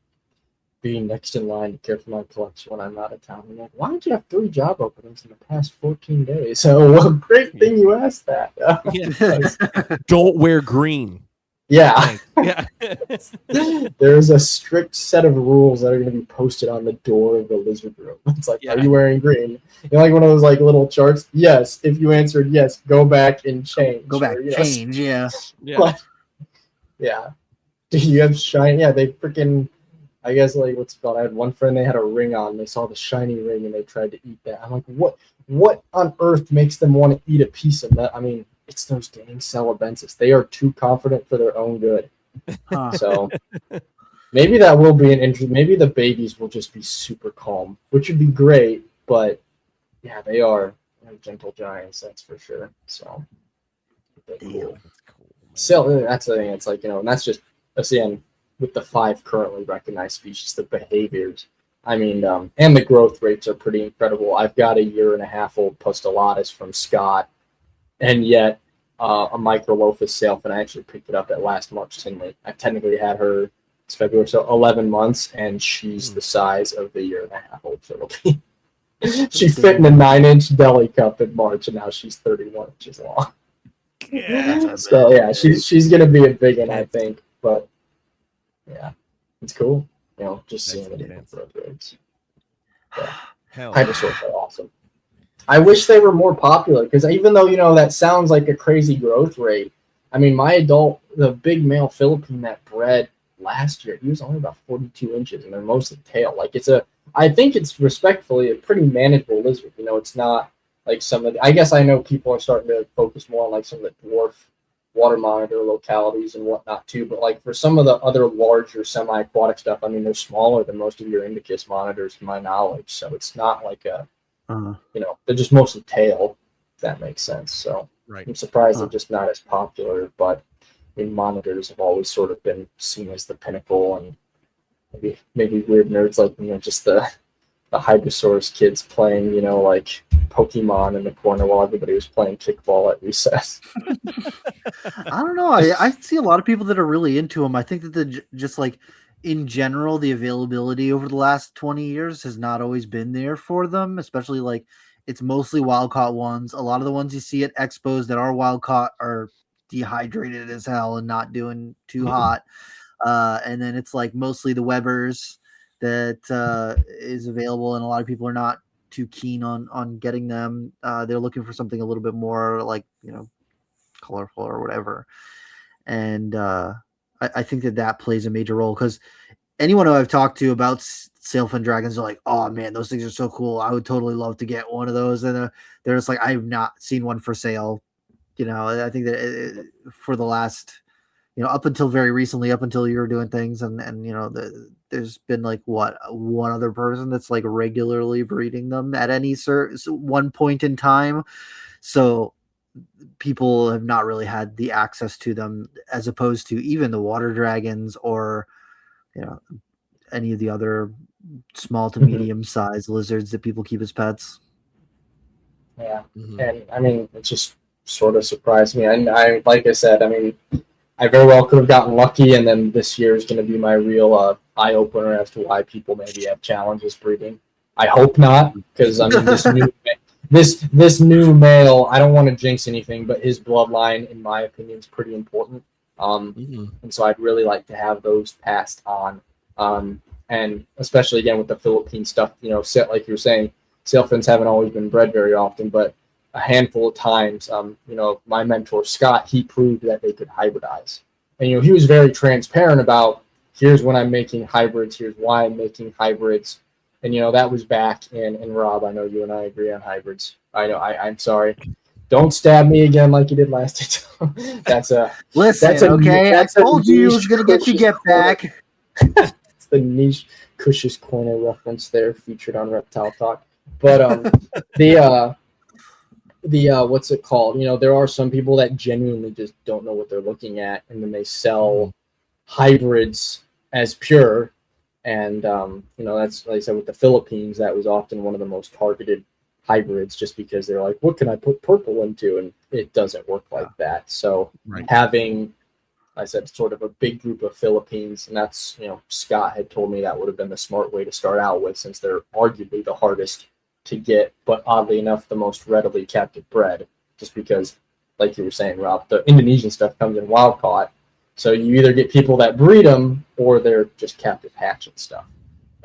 being next in line to care for my collection when I'm out of town. I'm like, why did you have 3 job openings in the past 14 days? So, well, great thing you asked that. Don't wear green. Yeah. Yeah. There's a strict set of rules that are going to be posted on the door of the lizard room. It's like, are you wearing green? You know, like one of those like little charts. Yes. If you answered yes, go back and change. Go back, change. Yeah. Like, yeah. Do you have shine? Yeah, they freaking. I guess, like, what's it called? I had one friend, they had a ring on. They saw the shiny ring, and they tried to eat that. I'm like, what on earth makes them want to eat a piece of that? I mean, it's those dang Celabensis. They are too confident for their own good. So maybe that will be an interest. Maybe the babies will just be super calm, which would be great. But, yeah, they're gentle giants, that's for sure. So, cool. that's the thing. It's like, and that's just, again, with the 5 currently recognized species, the behaviors. I mean, and the growth rates are pretty incredible. I've got a 1.5-year-old Postulatus from Scott, and yet a Microlophus Sailfin. I actually picked it up at last March Tinley. I've technically had her, it's February, so 11 months, and she's the size of the 1.5-year-old Philippine. She fit in a 9-inch deli cup in March, and now she's 31 inches long. Yeah, so yeah, she's gonna be a big one, I think. But yeah, it's cool. Just seeing the different growth rates. Yeah. Hybrisaurs are awesome. I wish they were more popular, because even though that sounds like a crazy growth rate, I mean, the big male Philippine that bred last year, he was only about 42 inches, and they're mostly tail. Like I think it's respectfully a pretty manageable lizard. It's not like some of I guess I know people are starting to focus more on like some of the dwarf water monitor localities and whatnot too, but like for some of the other larger semi-aquatic stuff, I mean, they're smaller than most of your Indicus monitors to my knowledge, so it's not like they're just mostly tail, if that makes sense. So I'm surprised they're just not as popular, but I mean, monitors have always sort of been seen as the pinnacle, and maybe weird nerds like just the Hybrisaurus kids playing like Pokemon in the corner while everybody was playing kickball at recess. I don't know. I see a lot of people that are really into them. I think that just like in general, the availability over the last 20 years has not always been there for them, especially like it's mostly wild caught ones. A lot of the ones you see at expos that are wild caught are dehydrated as hell and not doing too hot. And then it's like mostly the Webbers that is available, and a lot of people are not too keen on getting them. They're looking for something a little bit more like colorful or whatever, and I think that plays a major role, because anyone who I've talked to about Sailfin Dragons are like, oh man, those things are so cool, I would totally love to get one of those, and they're just like, I've not seen one for sale. I think that for the last up until very recently, up until you were doing things, and there's been like one other person that's like regularly breeding them at any one point in time. So people have not really had the access to them, as opposed to even the water dragons or any of the other small to medium sized lizards that people keep as pets. Yeah, and I mean, it just sort of surprised me. And like I said, I mean, I very well could have gotten lucky, and then this year is going to be my real eye opener as to why people maybe have challenges breeding. I hope not, because I mean, this new male, I don't want to jinx anything, but his bloodline, in my opinion, is pretty important. And so I'd really like to have those passed on. And especially again with the Philippine stuff, like you were saying, Sailfins haven't always been bred very often, but a handful of times, my mentor Scott, he proved that they could hybridize, and he was very transparent about, here's when I'm making hybrids, here's why I'm making hybrids, and that was back in Rob, I know you and I agree on hybrids. I'm sorry, don't stab me again like you did last time. I told you it was gonna get you get back. It's the niche Cush's Corner reference there, featured on Reptile Talk. But the what's it called? There are some people that genuinely just don't know what they're looking at, and then they sell hybrids as pure. And that's, like I said, with the Philippines, that was often one of the most targeted hybrids, just because they're like, what can I put purple into? And it doesn't work like that. So having, I said, sort of a big group of Philippines, and that's, Scott had told me that would have been the smart way to start out with, since they're arguably the hardest to get, but oddly enough, the most readily captive bred, just because, like you were saying, Rob, the Indonesian stuff comes in wild caught. So you either get people that breed them, or they're just captive hatch and stuff.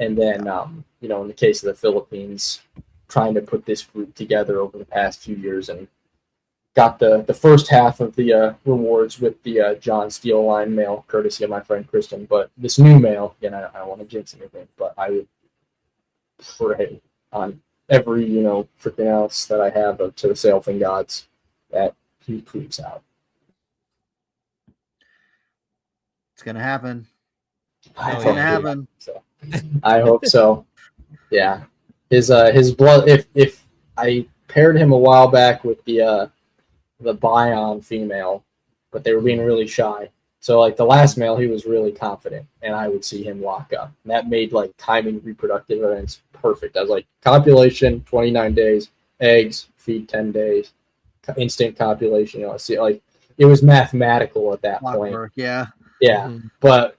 And then, in the case of the Philippines, trying to put this group together over the past few years, and got the first half of the rewards with the John Steele line male, courtesy of my friend Kristen. But this new male, again, I don't want to jinx anything, but I would pray on every, freaking ounce that I have to the Sailfin gods that he proves out. It's gonna happen. It's gonna happen. So, I hope so. Yeah, his blood. If I paired him a while back with the Bion female, but they were being really shy. So like the last male, he was really confident, and I would see him lock up. And that made like timing reproductive events perfect. I was like, copulation, 29 days, eggs, feed 10 days, instant copulation. You know, see, like it was mathematical at that point. Yeah. Yeah, but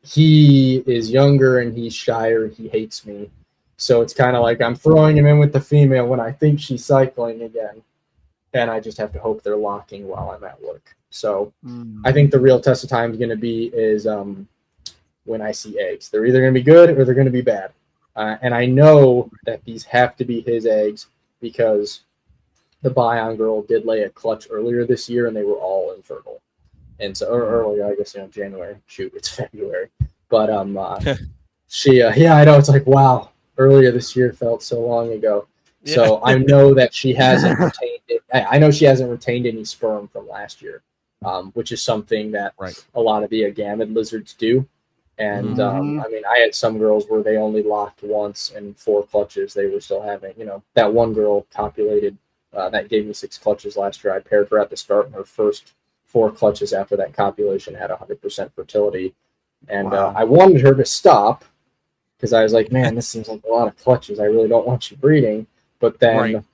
he is younger and he's shyer and he hates me. So it's kind of like I'm throwing him in with the female when I think she's cycling again. And I just have to hope they're locking while I'm at work. So I think the real test of time is going to be when I see eggs. They're either going to be good or they're going to be bad. And I know that these have to be his eggs because the Bion girl did lay a clutch earlier this year and they were all infertile. And so, or earlier, I guess, January. Shoot, it's February. But she, I know, it's like, wow, earlier this year felt so long ago. Yeah. So I know that she hasn't retained it. I know she hasn't retained any sperm from last year, which is something that a lot of the Agamid lizards do. And I mean, I had some girls where they only locked once and 4 clutches. They were still having, that one girl copulated that gave me 6 clutches last year. I paired her at the start, and her first 4 clutches after that copulation had 100% fertility. And I wanted her to stop because I was like, man, this seems like a lot of clutches. I really don't want you breeding. But then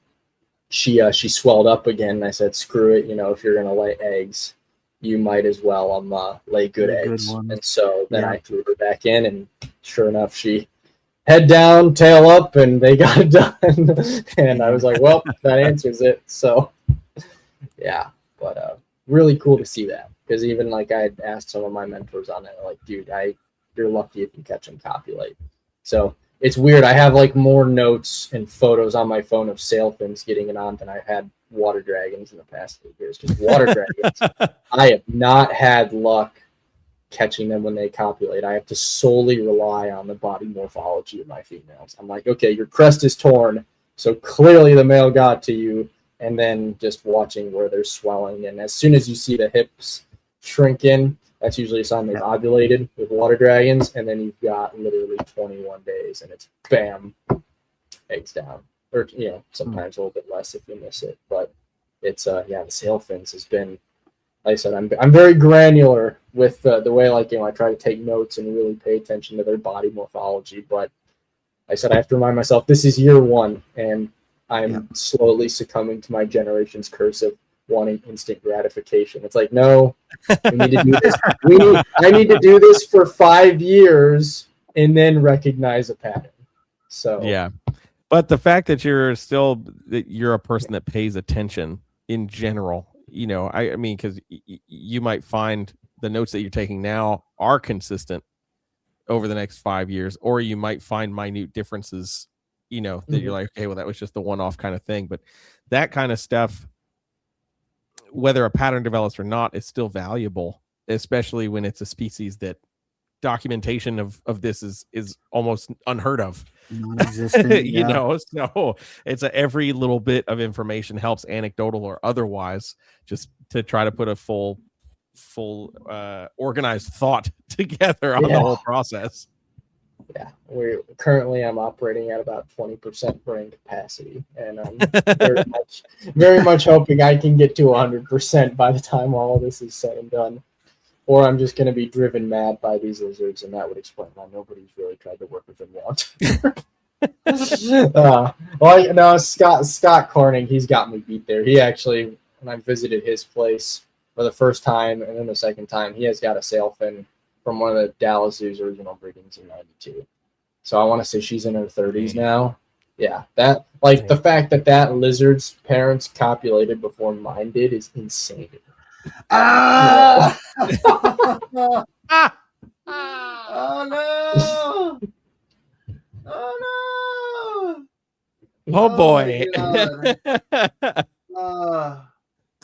she swelled up again, and I said, screw it. If you're going to lay eggs, you might as well lay good eggs. And so then I threw her back in, and sure enough, she head down, tail up, and they got it done. And I was like, well, that answers it. So, yeah. But really cool to see that, because even like I had asked some of my mentors on it, like, dude, you're lucky if you catch them copulate. So it's weird. I have like more notes and photos on my phone of sailfins getting it on than I've had water dragons in the past 8 years. Because water dragons, I have not had luck catching them when they copulate. I have to solely rely on the body morphology of my females. I'm like, okay, your crest is torn, so clearly the male got to you. And then just watching where they're swelling. And as soon as you see the hips shrink in, that's usually a sign they've ovulated with water dragons. And then you've got literally 21 days, and it's bam, eggs down. Or, sometimes a little bit less if you miss it. But it's, the sailfins has been, like I said, I'm very granular with the way, like, I try to take notes and really pay attention to their body morphology. But like I said, I have to remind myself, this is year 1, and I'm slowly succumbing to my generation's curse of wanting instant gratification. It's like, no, we need to do this. I need to do this for 5 years and then recognize a pattern. So yeah, but the fact that you're a person that pays attention in general, I mean, because you might find the notes that you're taking now are consistent over the next 5 years, or you might find minute differences. That you're like, okay, well, that was just the one-off kind of thing. But that kind of stuff, whether a pattern develops or not, is still valuable, especially when it's a species that documentation of this is almost unheard of. Non-existent, so it's every little bit of information helps, anecdotal or otherwise, just to try to put a full organized thought together on the whole process. Yeah, I'm operating at about 20% brain capacity, and I'm very much hoping I can get to 100% by the time all of this is said and done. Or I'm just going to be driven mad by these lizards, and that would explain why nobody's really tried to work with them yet. Scott Corning, he's got me beat there. He actually, when I visited his place for the first time and then the second time, he has got a sailfin from one of the Dallas Zoo's original breedings in '92. So I want to say she's in her 30s now. Yeah, that the fact that lizard's parents copulated before mine did is insane. Oh no! Oh no! Oh boy!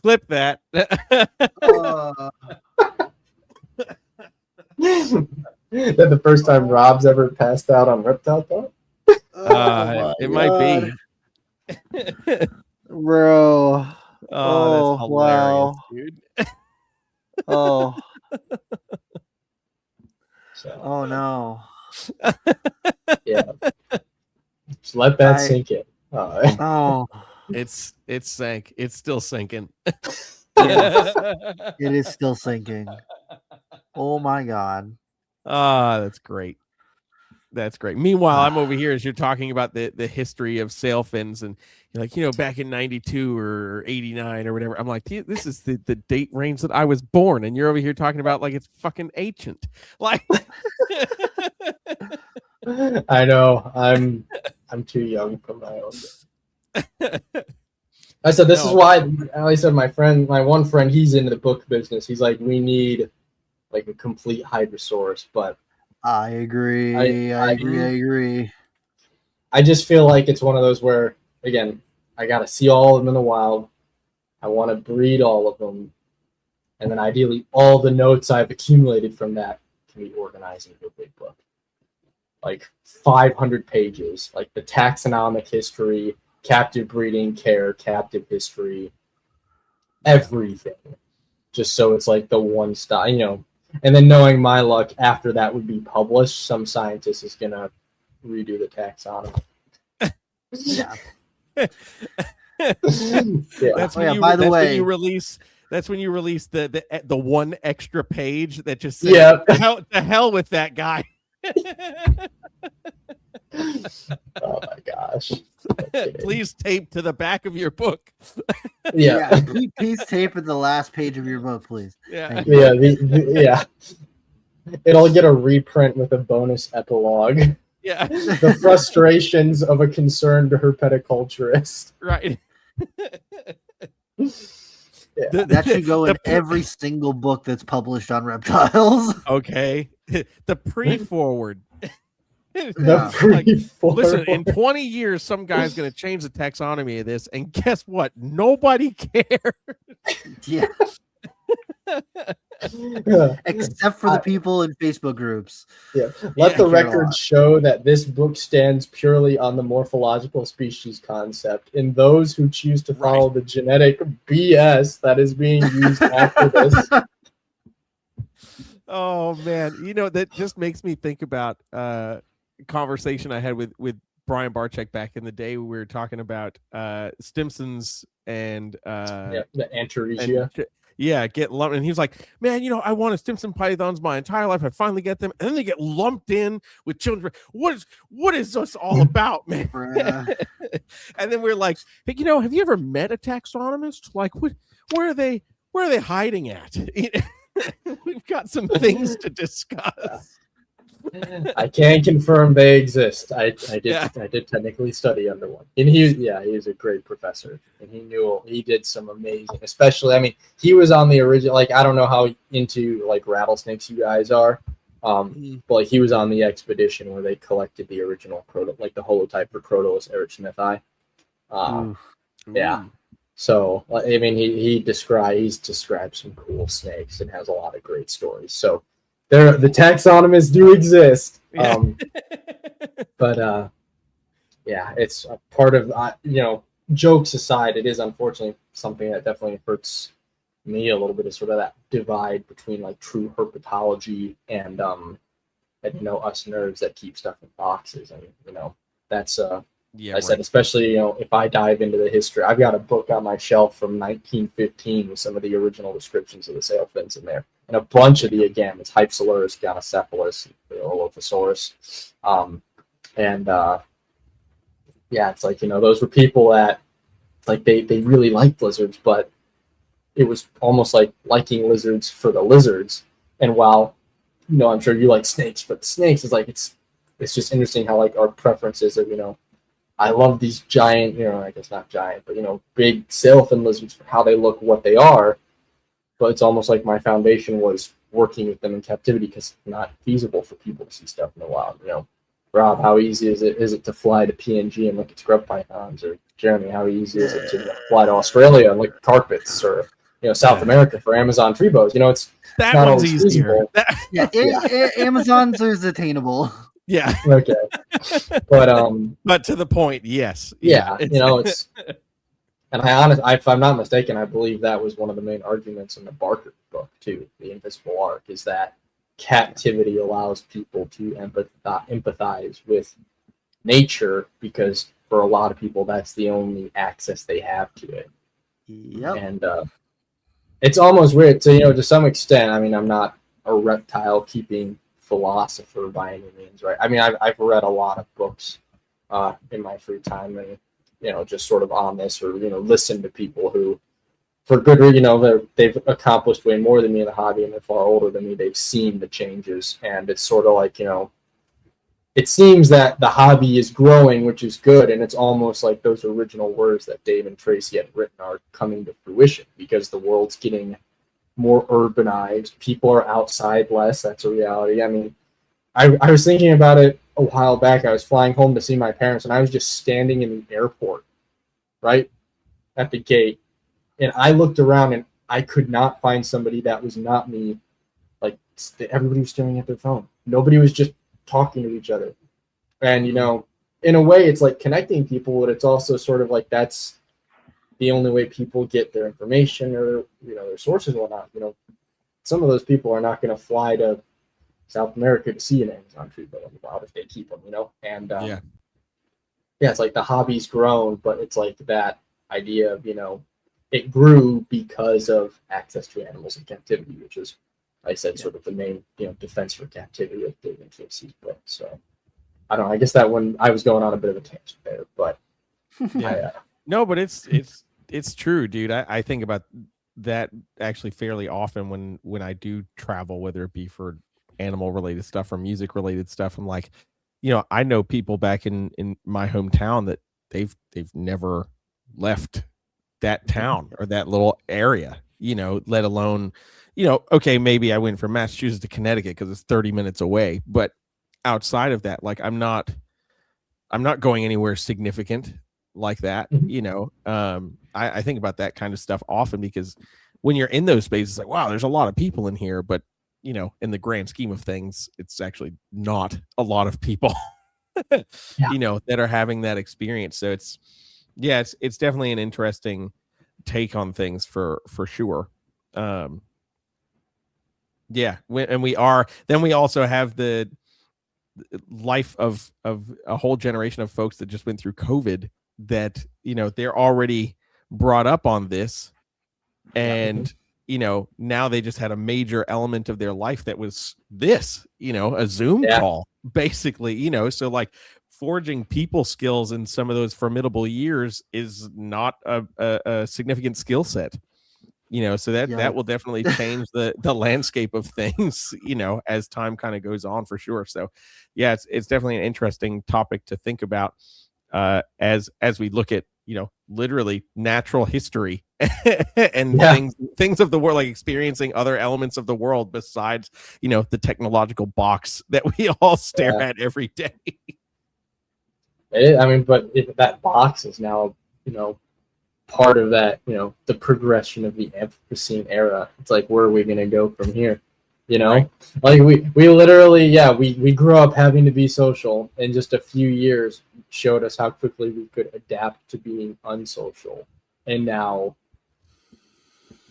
Clip that. Is that the first time Rob's ever passed out on Reptile Talk? It might be. Bro. That's hilarious, wow. dude. Oh. Oh no. Yeah. Just let that sink in. Oh. It's sank. It's still sinking. Yes. It is still sinking. Oh my god. Ah, that's great. That's great. Meanwhile, I'm over here as you're talking about the history of sailfins, and you're like, back in 92 or 89 or whatever. I'm like, this is the date range that I was born, and you're over here talking about like it's fucking ancient. Like, I know. I'm too young for my own. I said this is why. I said my one friend, he's into the book business. He's like, we need like a complete Hydrosaurus, but I agree. I agree. I just feel like it's one of those where, again, I got to see all of them in the wild. I want to breed all of them. And then ideally, all the notes I've accumulated from that can be organized into a big book. Like 500 pages, like the taxonomic history, captive breeding, care, captive history, everything. Just so it's like the one style, And then knowing my luck, after that would be published, some scientist is going to redo the taxonomy. Yeah. That's when when you release the one extra page that just says, the hell with that guy. Oh my gosh. Please tape to the back of your book. Yeah. Please tape at the last page of your book, please. Yeah. Yeah. It'll get a reprint with a bonus epilogue. Yeah. The frustrations of a concerned herpetoculturist. Right. Yeah. That should go in every single book that's published on reptiles. Okay. The pre-forward. Listen, in 20 years, some guy's going to change the taxonomy of this, and guess what? Nobody cares. Yeah. Except for the people in Facebook groups. Yeah. Let the record show that this book stands purely on the morphological species concept. And those who choose to follow the genetic BS that is being used after this. Oh man, that just makes me think about conversation I had with Brian Barczyk back in the day. We were talking about Stimson's and the Antaresia. Get lumped, and he was like, man, I wanted Stimson pythons my entire life. I finally get them, and then they get lumped in with children. What is this all about, man? And then we're like, hey, have you ever met a taxonomist? Like, where are they hiding at? We've got some things to discuss. I can confirm they exist. I did technically study under one, and he was a great professor, and he did some amazing. Especially, he was on the original. Like, I don't know how into like rattlesnakes you guys are, but like he was on the expedition where they collected the original like the holotype for Crotalus ehrichtsmithi. Yeah. So he's described some cool snakes and has a lot of great stories. So the taxonomists do exist. But it's a part of jokes aside, it is unfortunately something that definitely hurts me a little bit, is sort of that divide between like true herpetology and us nerds that keep stuff in boxes, and that's I said, especially, if I dive into the history, I've got a book on my shelf from 1915 with some of the original descriptions of the sailfins in there, and a bunch of the Agamids, Hypsilurus, Gonocephalus, Olophosaurus. It's like, those were people that, like, they really liked lizards, but it was almost like liking lizards for the lizards. And while, I'm sure you like snakes, but the snakes is like, it's just interesting how, like, our preferences of, I love these giant, I guess not giant, but, big sailfin lizards for how they look, what they are. But it's almost like my foundation was working with them in captivity because it's not feasible for people to see stuff in the wild. Rob, how easy is it to fly to PNG and look at scrub pythons? Or Jeremy, how easy is it to fly to Australia and look at carpets? Or, South America for Amazon tree bows? It's that not one's always easier. Amazon's is attainable. Yeah. Okay. But to the point, yes. Yeah. It's, and if I'm not mistaken, I believe that was one of the main arguments in the Barker book too. The Invisible Ark is that captivity allows people to empathize with nature, because for a lot of people, that's the only access they have to it. Yep. And it's almost weird. So, you know, to some extent, I mean, I'm not a reptile keeping philosopher by any means, right? I mean, I've read a lot of books in my free time, and, you know, just sort of on this, or, you know, listen to people who, for good reason, you know, they've accomplished way more than me in the hobby, and they're far older than me. They've seen the changes, and it's sort of like, you know, it seems that the hobby is growing, which is good, and it's almost like those original words that Dave and Tracy had written are coming to fruition, because the world's getting more urbanized. People are outside less. That's a reality. I mean, I was thinking about it a while back. I was flying home to see my parents, and I was just standing in the airport, right at the gate, and I looked around, and I could not find somebody that was not me. Like, everybody was staring at their phone. Nobody was just talking to each other. And, you know, in a way, it's like connecting people, but it's also sort of like that's the only way people get their information, or, you know, their sources and whatnot. You know, some of those people are not going to fly to South America to see an Amazon tree grow in the wild if they keep them, you know. And yeah, it's like the hobby's grown, but it's like that idea of, you know, it grew because of access to animals in captivity, which is, I said, sort of the main, you know, defense for captivity of Dave and Tracy's book. So I don't know. I guess that one, I was going on a bit of a tangent there, but yeah. No, but it's true, dude. I think about that actually fairly often when I do travel, whether it be for animal related stuff or music related stuff. I'm like, you know, I know people back in my hometown that they've never left that town or that little area, you know, let alone, you know, okay, maybe I went from Massachusetts to Connecticut because it's 30 minutes away, but outside of that, like I'm not going anywhere significant like that, you know. I think about that kind of stuff often, because when you're in those spaces, like, wow, there's a lot of people in here, but, you know, in the grand scheme of things, it's actually not a lot of people, you know, that are having that experience. So it's definitely an interesting take on things for sure. And we also have the life of a whole generation of folks that just went through COVID, that, you know, they're already brought up on this, and you know, now they just had a major element of their life that was this, you know, a Zoom call, basically, you know. So like forging people skills in some of those formidable years is not a significant skill set, you know. So that will definitely change the landscape of things, you know, as time kind of goes on, for sure. So yeah, it's definitely an interesting topic to think about as we look at, you know, literally natural history and things of the world, like experiencing other elements of the world besides, you know, the technological box that we all stare at every day. I mean, but if that box is now, you know, part of that, you know, the progression of the Anthropocene era, it's like, where are we going to go from here? You know, right. Like we literally, we grew up having to be social, and just a few years showed us how quickly we could adapt to being unsocial. And now,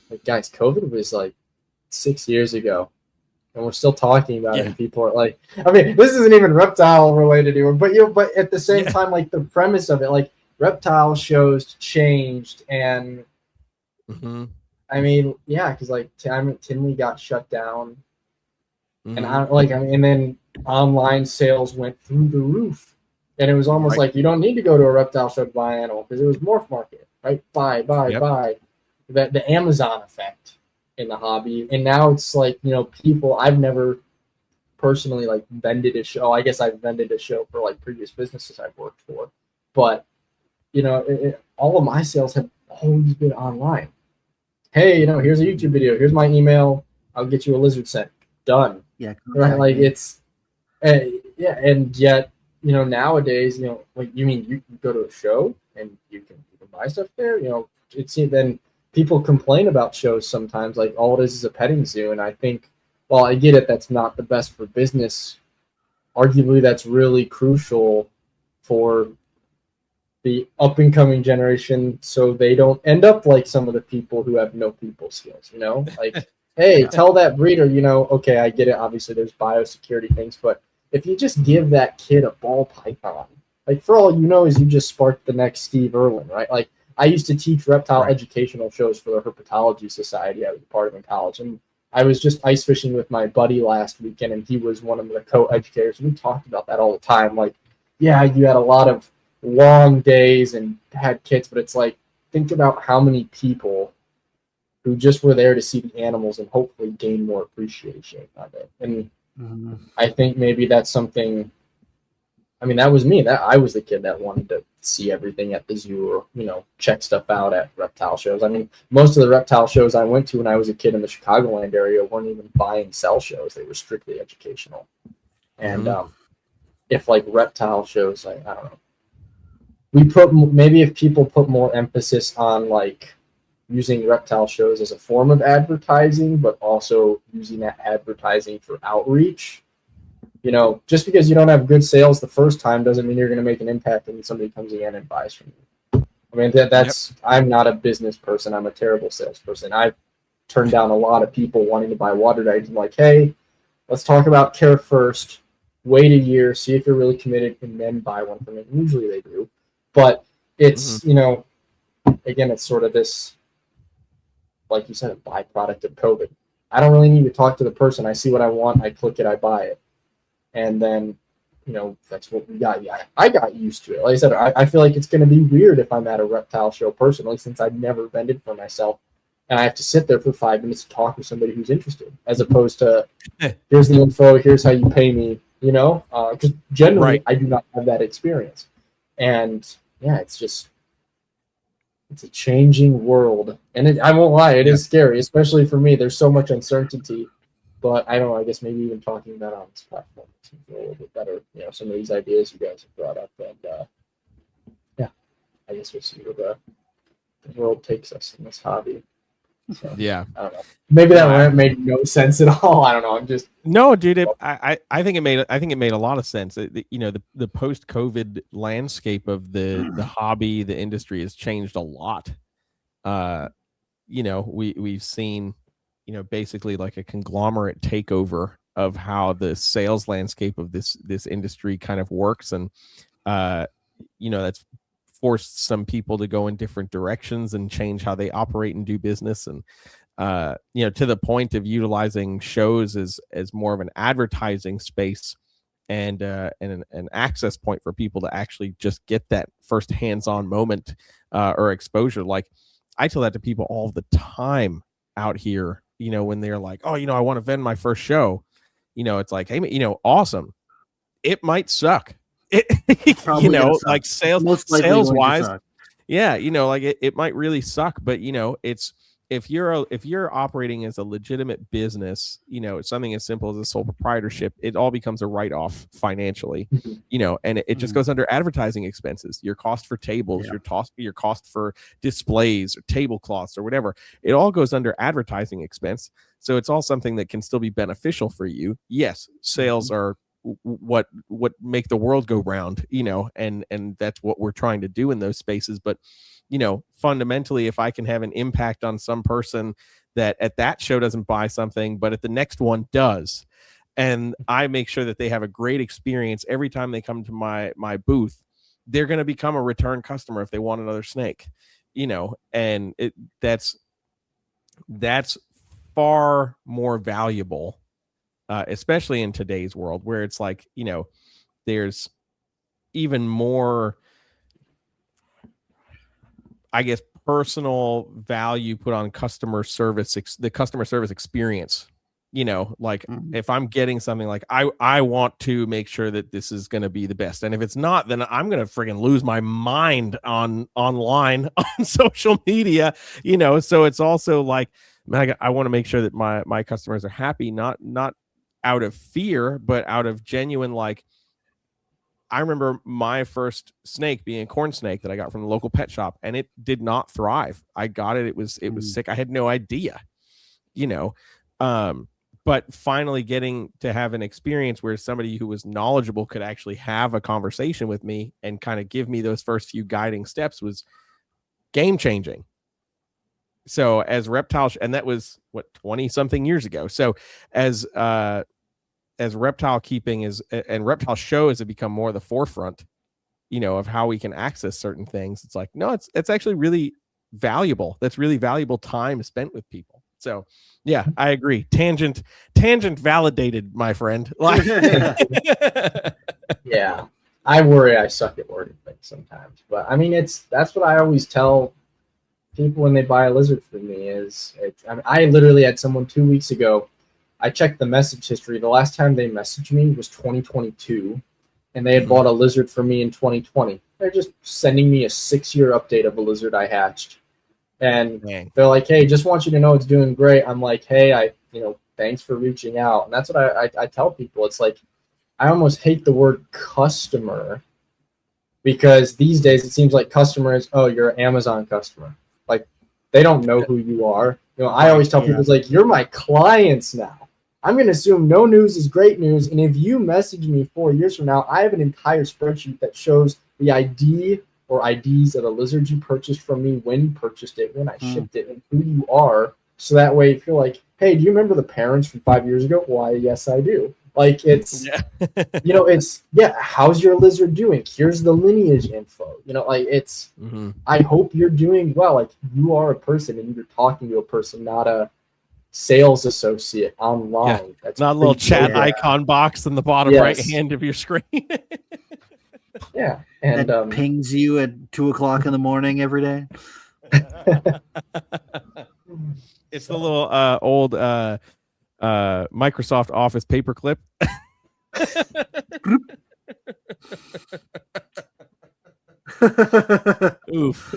like, guys, COVID was like 6 years ago, and we're still talking about it. And people are like, I mean, this isn't even reptile related anymore, but you know, but at the same time, like the premise of it, like reptile shows changed, and I mean, because like Tinley got shut down. And and then online sales went through the roof, and it was almost like you don't need to go to a reptile show to buy an animal, because it was morph market, right? Buy. The Amazon effect in the hobby, and now it's like, you know, people. I've never personally like vended a show. I guess I've vended a show for like previous businesses I've worked for, but you know, all of my sales have always been online. Hey, you know, here's a YouTube video. Here's my email. I'll get you a lizard scent. Done. Yeah, right. Like it's, and yet, you know, nowadays, you know, like you go to a show and you can buy stuff there. You know, then people complain about shows sometimes, like all it is a petting zoo. And I think, well, I get it, that's not the best for business. Arguably, that's really crucial for the up and coming generation, so they don't end up like some of the people who have no people skills. You know, like. Hey, tell that breeder, you know, okay, I get it. Obviously, there's biosecurity things, but if you just give that kid a ball python, like, for all you know, is you just sparked the next Steve Irwin, right? Like, I used to teach reptile Right. educational shows for the Herpetology Society I was a part of in college. And I was just ice fishing with my buddy last weekend, and he was one of the co-educators. We talked about that all the time. Like, yeah, you had a lot of long days and had kids, but it's like, think about how many people who just were there to see the animals and hopefully gain more appreciation of it. And I think maybe that's something. I mean, that was me. That I was the kid that wanted to see everything at the zoo, or, you know, check stuff out at reptile shows. I mean, most of the reptile shows I went to when I was a kid in the Chicagoland area weren't even buy and sell shows. They were strictly educational. And if like reptile shows, I don't know. Maybe if people put more emphasis on like using reptile shows as a form of advertising, but also using that advertising for outreach. You know, just because you don't have good sales the first time doesn't mean you're going to make an impact when somebody comes in and buys from you. I mean, that's I'm not a business person. I'm a terrible salesperson. I've turned down a lot of people wanting to buy water dives. I'm like, hey, let's talk about care first. Wait a year, see if you're really committed, and then buy one from me. Usually they do. But it's, you know, again, it's sort of this, like you said, a byproduct of COVID. I don't really need to talk to the person. I see what I want. I click it. I buy it. And then, you know, that's what we got. Yeah, I got used to it. Like I said, I feel like it's going to be weird if I'm at a reptile show personally, since I've never vended for myself. And I have to sit there for 5 minutes to talk with somebody who's interested, as opposed to, here's the info, here's how you pay me, you know? Because generally, I do not have that experience. And, yeah, it's a changing world. And I won't lie, it is scary, especially for me. There's so much uncertainty. But I don't know, I guess maybe even talking about it on this platform makes me feel a little bit better. You know, some of these ideas you guys have brought up. And, yeah, I guess we'll see where the world takes us in this hobby. So, yeah. I don't know. Maybe that rant made no sense at all. I don't know. I'm just dude. I think it made a lot of sense. You know, the post-COVID landscape of the hobby, the industry has changed a lot. You know, we've seen, you know, basically like a conglomerate takeover of how the sales landscape of this industry kind of works, and you know, that's forced some people to go in different directions and change how they operate and do business, and you know, to the point of utilizing shows as more of an advertising space and an access point for people to actually just get that first hands-on moment or exposure. Like, I tell that to people all the time out here, you know, when they're like, oh, you know, I want to vend my first show, you know, it's like, hey, you know, awesome. It might suck. You know, like sales wise. Yeah. You know, like it might really suck, but you know, it's, if you're operating as a legitimate business, you know, it's something as simple as a sole proprietorship, it all becomes a write-off financially, you know, and it just goes under advertising expenses, your cost for tables, your cost for displays or tablecloths or whatever. It all goes under advertising expense. So it's all something that can still be beneficial for you. Yes, sales are what make the world go round, you know, and that's what we're trying to do in those spaces. But you know, fundamentally, if I can have an impact on some person that at that show doesn't buy something, but at the next one does, and I make sure that they have a great experience every time they come to my booth, they're going to become a return customer if they want another snake, you know, and that's far more valuable, especially in today's world where it's like, you know, there's even more, I guess, personal value put on customer service, the customer service experience. You know, like if I'm getting something, like I want to make sure that this is going to be the best. And if it's not, then I'm going to friggin' lose my mind online on social media, you know? So it's also like, I want to make sure that my customers are happy, not out of fear, but out of genuine, like, I remember my first snake being a corn snake that I got from the local pet shop, and it did not thrive. I got it. It was sick. I had no idea, you know, but finally getting to have an experience where somebody who was knowledgeable could actually have a conversation with me and kind of give me those first few guiding steps was game changing. So as reptile, and that was what, 20 something years ago. So as reptile keeping and reptile shows have become more the forefront, of how we can access certain things. It's like, no, it's actually really valuable. That's really valuable time spent with people. So yeah, I agree. Tangent validated, my friend. Yeah. I worry I suck at wording things sometimes. But I mean, that's what I always tell people when they buy a lizard from me I literally had someone 2 weeks ago. I checked the message history. The last time they messaged me was 2022, and they had bought a lizard for me in 2020. They're just sending me a 6-year update of a lizard I hatched. And they're like, hey, just want you to know it's doing great. I'm like, hey, thanks for reaching out. And that's what I tell people. It's like, I almost hate the word customer, because these days it seems like customer is, oh, you're an Amazon customer. Like, they don't know who you are. I always tell people, it's like, you're my clients now. I'm going to assume no news is great news. And if you message me 4 years from now, I have an entire spreadsheet that shows the ID or IDs of the lizard you purchased from me, when you purchased it, when I shipped it, and who you are. So that way, if you're like, hey, do you remember the parents from 5 years ago? Why, yes, I do. Like, it's, how's your lizard doing? Here's the lineage info. It's, I hope you're doing well. Like, you are a person and you're talking to a person, not a sales associate online. That's not a little chat icon box in the bottom right hand of your screen. Yeah. And that pings you at 2:00 in the morning every day. It's the little old Microsoft Office paperclip. Oof.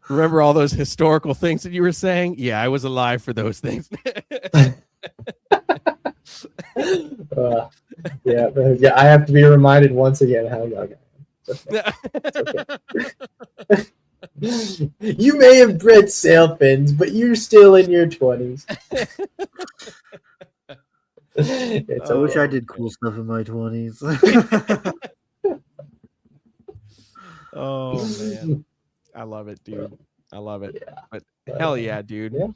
Remember all those historical things that you were saying? Yeah, I was alive for those things. Yeah, I have to be reminded once again how young I am. Okay. You may have bred sailfins, but you're still in your 20s. I wish I did cool stuff in my 20s. Oh man, I love it, dude. I love it. Yeah. But hell yeah, dude. Yeah.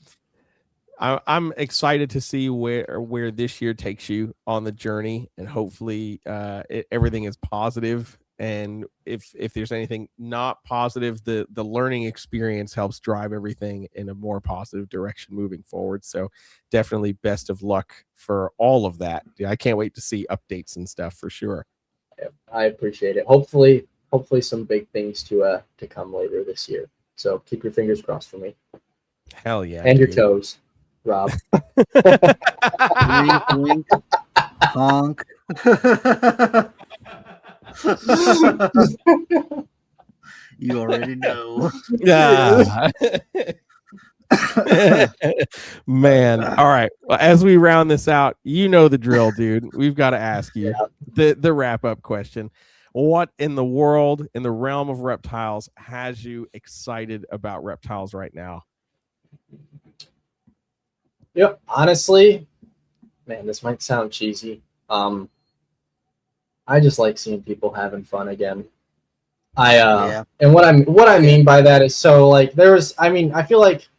I'm excited to see where this year takes you on the journey, and hopefully everything is positive. And if there's anything not positive, the learning experience helps drive everything in a more positive direction moving forward. So definitely best of luck for all of that. I can't wait to see updates and stuff for sure. Yeah, I appreciate it. Hopefully some big things to come later this year. So keep your fingers crossed for me. Hell yeah. And your toes, Rob. Wink, wink, honk. You already know. Yeah. Man. All right. Well, as we round this out, you know the drill, dude. We've got to ask you the wrap-up question. What in the world, in the realm of reptiles, has you excited about reptiles right now? Yep. Honestly, man, this might sound cheesy. I just like seeing people having fun again. And what I mean by that is, so like I feel like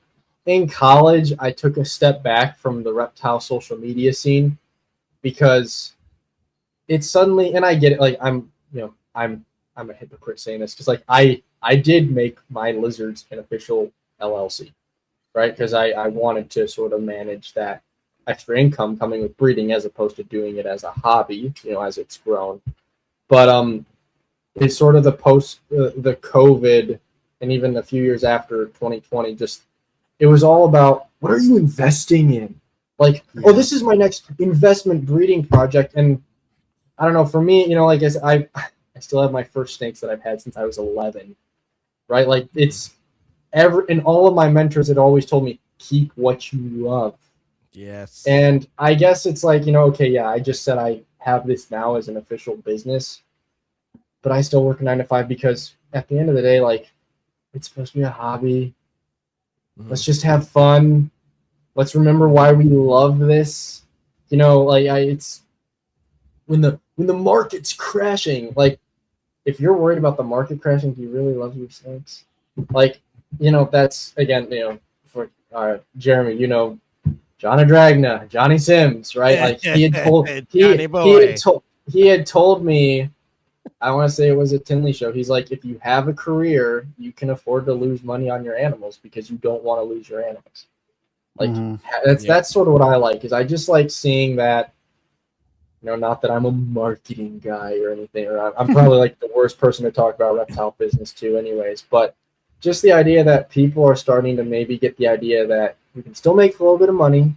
in college I took a step back from the reptile social media scene, because it's suddenly, and I get it, like I'm a hypocrite saying this, because like I did make my lizards an official LLC, right? Because I wanted to sort of manage that extra income coming with breeding, as opposed to doing it as a hobby, as it's grown. But it's sort of the COVID, and even a few years after 2020, just it was all about, what are you investing in? Like, oh, this is my next investment breeding project. And I don't know, for me, like I said, I still have my first snakes that I've had since I was 11, right? Like, it's and all of my mentors had always told me, keep what you love. Yes. And I guess it's like, okay, yeah, I just said I have this now as an official business, but I still work a 9 to 5, because at the end of the day, like, it's supposed to be a hobby. Let's just have fun. Let's remember why we love this. It's when the market's crashing, like, if you're worried about the market crashing, do you really love your snakes? Like, that's, again, for Jeremy, John Adragna, Johnny Sims, right? Like, he had told me I want to say it was a Tinley show. He's like, if you have a career, you can afford to lose money on your animals because you don't want to lose your animals. Like that's sort of what I like, is I just like seeing that. You know, not that I'm a marketing guy or anything, or I'm probably like the worst person to talk about reptile business to anyways, but just the idea that people are starting to maybe get the idea that you can still make a little bit of money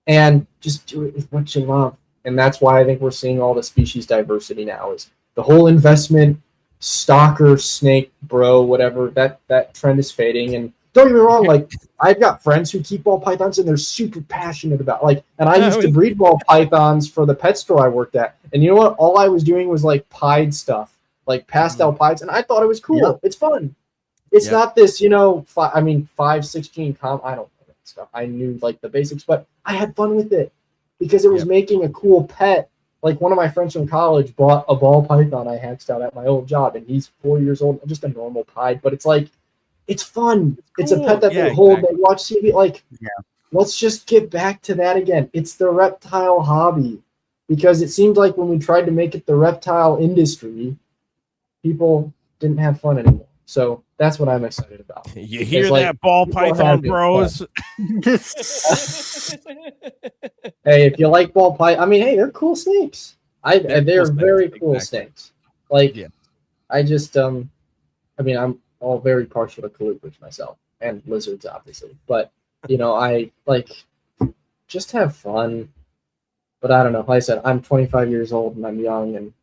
and just do it with what you love. And that's why I think we're seeing all the species diversity now, is the whole investment, stalker, snake, bro, whatever, that trend is fading. And don't get me wrong, like I've got friends who keep ball pythons and they're super passionate about, like, and I used to breed ball pythons for the pet store I worked at. And you know what? All I was doing was like pied stuff, like pastel pieds, and I thought it was cool. Yep. It's fun. It's not this, you know, 5-6 gene I don't know that stuff. I knew like the basics, but I had fun with it because it was making a cool pet. Like one of my friends from college bought a ball python I hatched out at my old job, and he's 4 years old, just a normal pied, but it's like, it's fun. It's a pet that they hold, they watch TV. Like, let's just get back to that again. It's the reptile hobby, because it seemed like when we tried to make it the reptile industry, people didn't have fun anymore. So that's what I'm excited about. You hear that, ball python bros? Hey, if you like ball python, I mean, hey, they're cool snakes. They're very cool snakes. Like, I just, I mean, I'm all very partial to colubrids myself, and lizards, obviously. But, you know, I, like, just have fun. But I don't know. Like I said, I'm 25 years old, and I'm young, and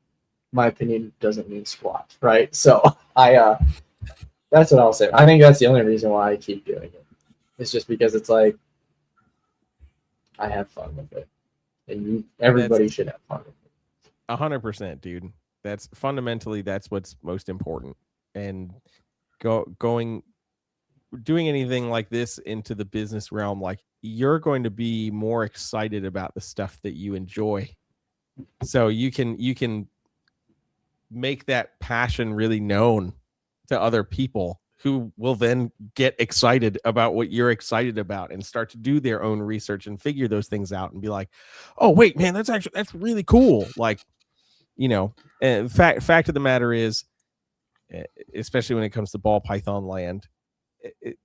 my opinion doesn't mean squat, right? So, that's what I'll say. I think that's the only reason why I keep doing it. It's just because it's like, I have fun with it. And everybody should have fun with it. 100%, dude. That's fundamentally, that's what's most important. And doing anything like this into the business realm, like, you're going to be more excited about the stuff that you enjoy. So you can make that passion really known to other people, who will then get excited about what you're excited about and start to do their own research and figure those things out and be like, oh wait, man, that's really cool. Like, you know, and fact of the matter is, especially when it comes to ball python land,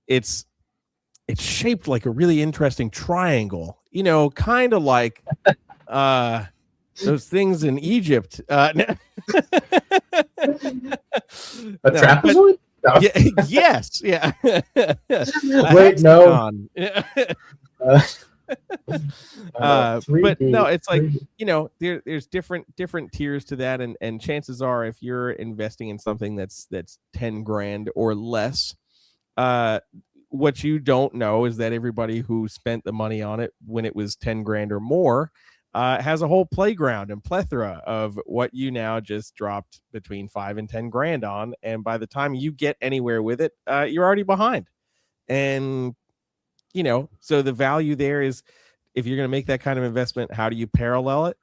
it's shaped like a really interesting triangle, you know, kind of like those things in Egypt. A trapezoid? No. Yes. Yeah. Wait, no. But no, it's like, you know, there's different tiers to that, and chances are, if you're investing in something that's 10 grand or less, what you don't know is that everybody who spent the money on it when it was 10 grand or more has a whole playground and plethora of what you now just dropped between 5 and 10 grand on, and by the time you get anywhere with it, you're already behind. And you know, so the value there is, if you're going to make that kind of investment, how do you parallel it?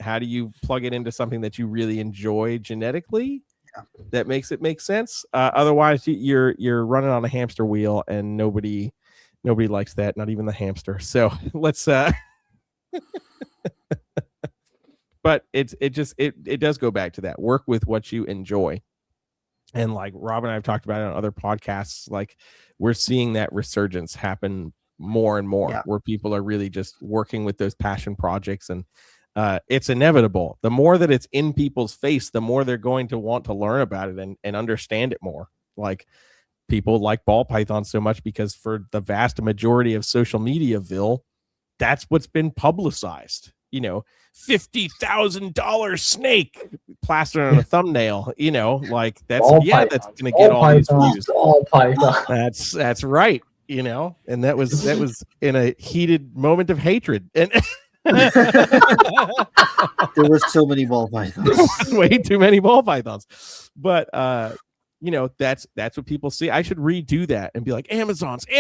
How do you plug it into something that you really enjoy genetically? That makes it make sense. Otherwise, you're running on a hamster wheel, and nobody likes that, not even the hamster. So let's but it does go back to that. Work with what you enjoy. And like Rob and I have talked about it on other podcasts, like, we're seeing that resurgence happen more and more, where people are really just working with those passion projects. And it's inevitable. The more that it's in people's face, the more they're going to want to learn about it and understand it more. Like, people like ball pythons so much because for the vast majority of social mediaville, that's what's been publicized. You know, $50,000 snake plastered on a thumbnail. You know, like, that's that's going to get all these views. Ball python. That's right. You know, and that was in a heated moment of hatred. And there were so many ball pythons. Way too many ball pythons. But you know, that's what people see. I should redo that and be like, Amazons. But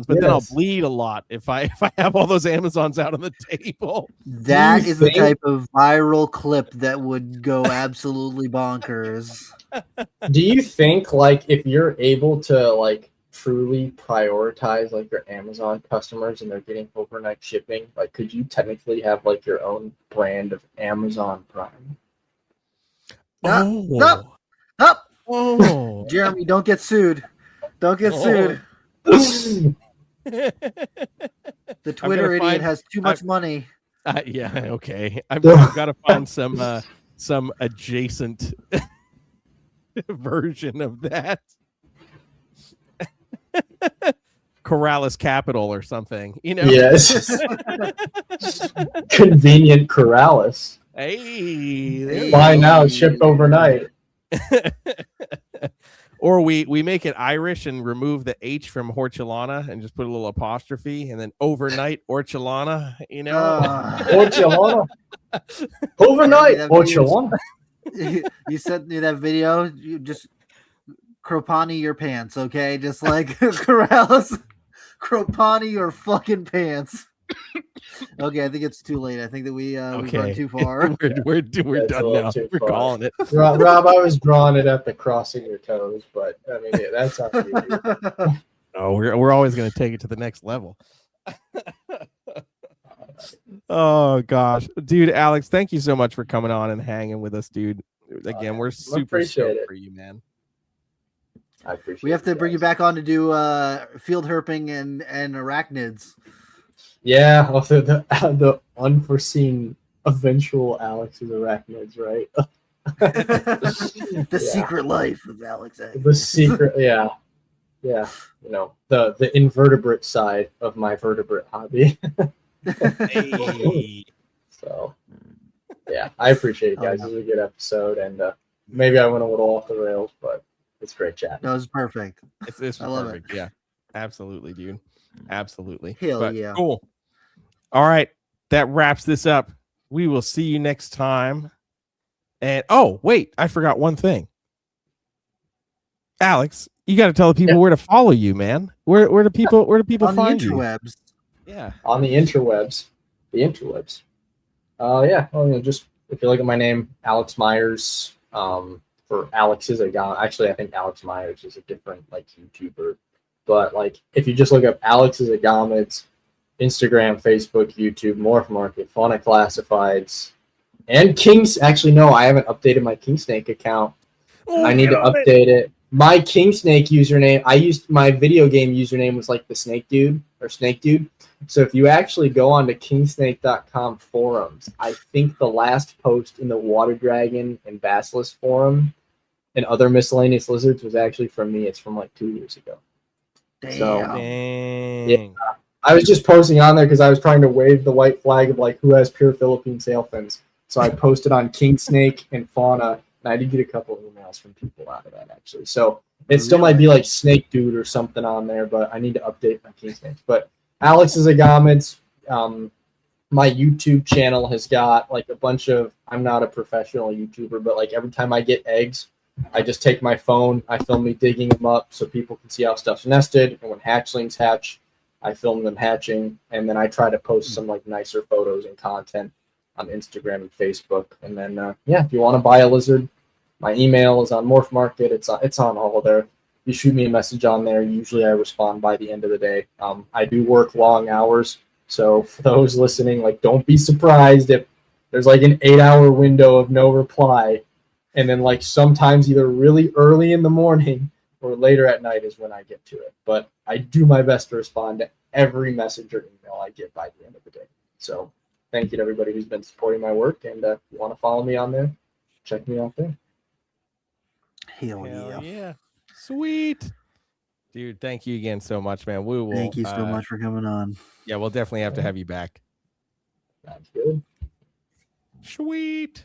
then I'll bleed a lot if I have all those Amazons out on the table. That is the type of viral clip that would go absolutely bonkers. Do you think, like, if you're able to, like, truly prioritize, like, your Amazon customers and they're getting overnight shipping, like, could you technically have, like, your own brand of Amazon Prime? Up. Oh. Jeremy, don't get sued. Don't get sued. The Twitter idiot has too much money. Yeah, okay. I've got to find some adjacent version of that. Corrales Capital or something, you know? Yes. Convenient Corrales. Hey. Buy now, shipped overnight. Or we make it Irish and remove the H from Horchulana and just put a little apostrophe and then overnight Orchulana, you know? Horchulana. Overnight Horchulana. You sent me that video. You just Kropani your pants, okay? Just like Corrales, Kropani your fucking pants. Okay, I think it's too late. I think that we've gone too far. we're done now. We're calling it. Rob, I was drawing it at the crossing your toes, but I mean, yeah, that's how you do. Oh, we're always going to take it to the next level. Oh gosh, dude, Alex, thank you so much for coming on and hanging with us, dude. Again, we're super stoked for you, man. I appreciate. We have to bring you back on to do field herping and arachnids. Yeah, also the unforeseen eventual Alex's arachnids, right? The secret life of Alex. The secret, yeah. You know, the invertebrate side of my vertebrate hobby. Hey. So, yeah, I appreciate it, guys. This was a good episode, and maybe I went a little off the rails, but it's great chat. That was perfect. It's I love perfect. Yeah, absolutely, dude. Absolutely. Hell yeah. Cool. All right, that wraps this up. We will see you next time. And oh, wait, I forgot one thing. Alex, you got to tell the people where to follow you, man. Where do people find you? On the interwebs. Yeah. On the interwebs. The interwebs. Yeah. Well, just if you look at my name, Alex Myers. For Alex's Agamids. Actually, I think Alex Myers is a different like YouTuber. But like, if you just look up Alex's Agamids, Instagram, Facebook, YouTube, Morph Market, Fauna Classifieds, and Kings. Actually, no, I haven't updated my King Snake account. I need to update it. My King Snake username, I used my video game username was like the Snake Dude or Snake Dude. So if you actually go on to kingsnake.com forums, I think the last post in the Water Dragon and Basilisk forum and other miscellaneous lizards was actually from me. It's from like 2 years ago. Damn. So, Dang. yeah. I was just posting on there because I was trying to wave the white flag of like who has pure Philippine sailfins. So I posted on King Snake and Fauna, and I did get a couple of emails from people out of that actually. So it still might be like Snake Dude or something on there, but I need to update my King Snakes. But Alex's Agamids, my YouTube channel has got like a bunch of, I'm not a professional YouTuber, but like every time I get eggs, I just take my phone, I film me digging them up so people can see how stuff's nested. And when hatchlings hatch, I film them hatching, and then I try to post some like nicer photos and content on Instagram and Facebook. And then, yeah, if you want to buy a lizard, my email is on Morph Market. It's on all there. You shoot me a message on there. Usually I respond by the end of the day. I do work long hours. So for those listening, like, don't be surprised if there's like an 8-hour window of no reply. And then like sometimes either really early in the morning or later at night is when I get to it. But I do my best to respond to every message or email I get by the end of the day. So thank you to everybody who's been supporting my work. And if you want to follow me on there, check me out there. Hell yeah. Sweet. Dude, thank you again so much, man. We will. Thank you so much for coming on. Yeah, we'll definitely have to have you back. That's good. Sweet.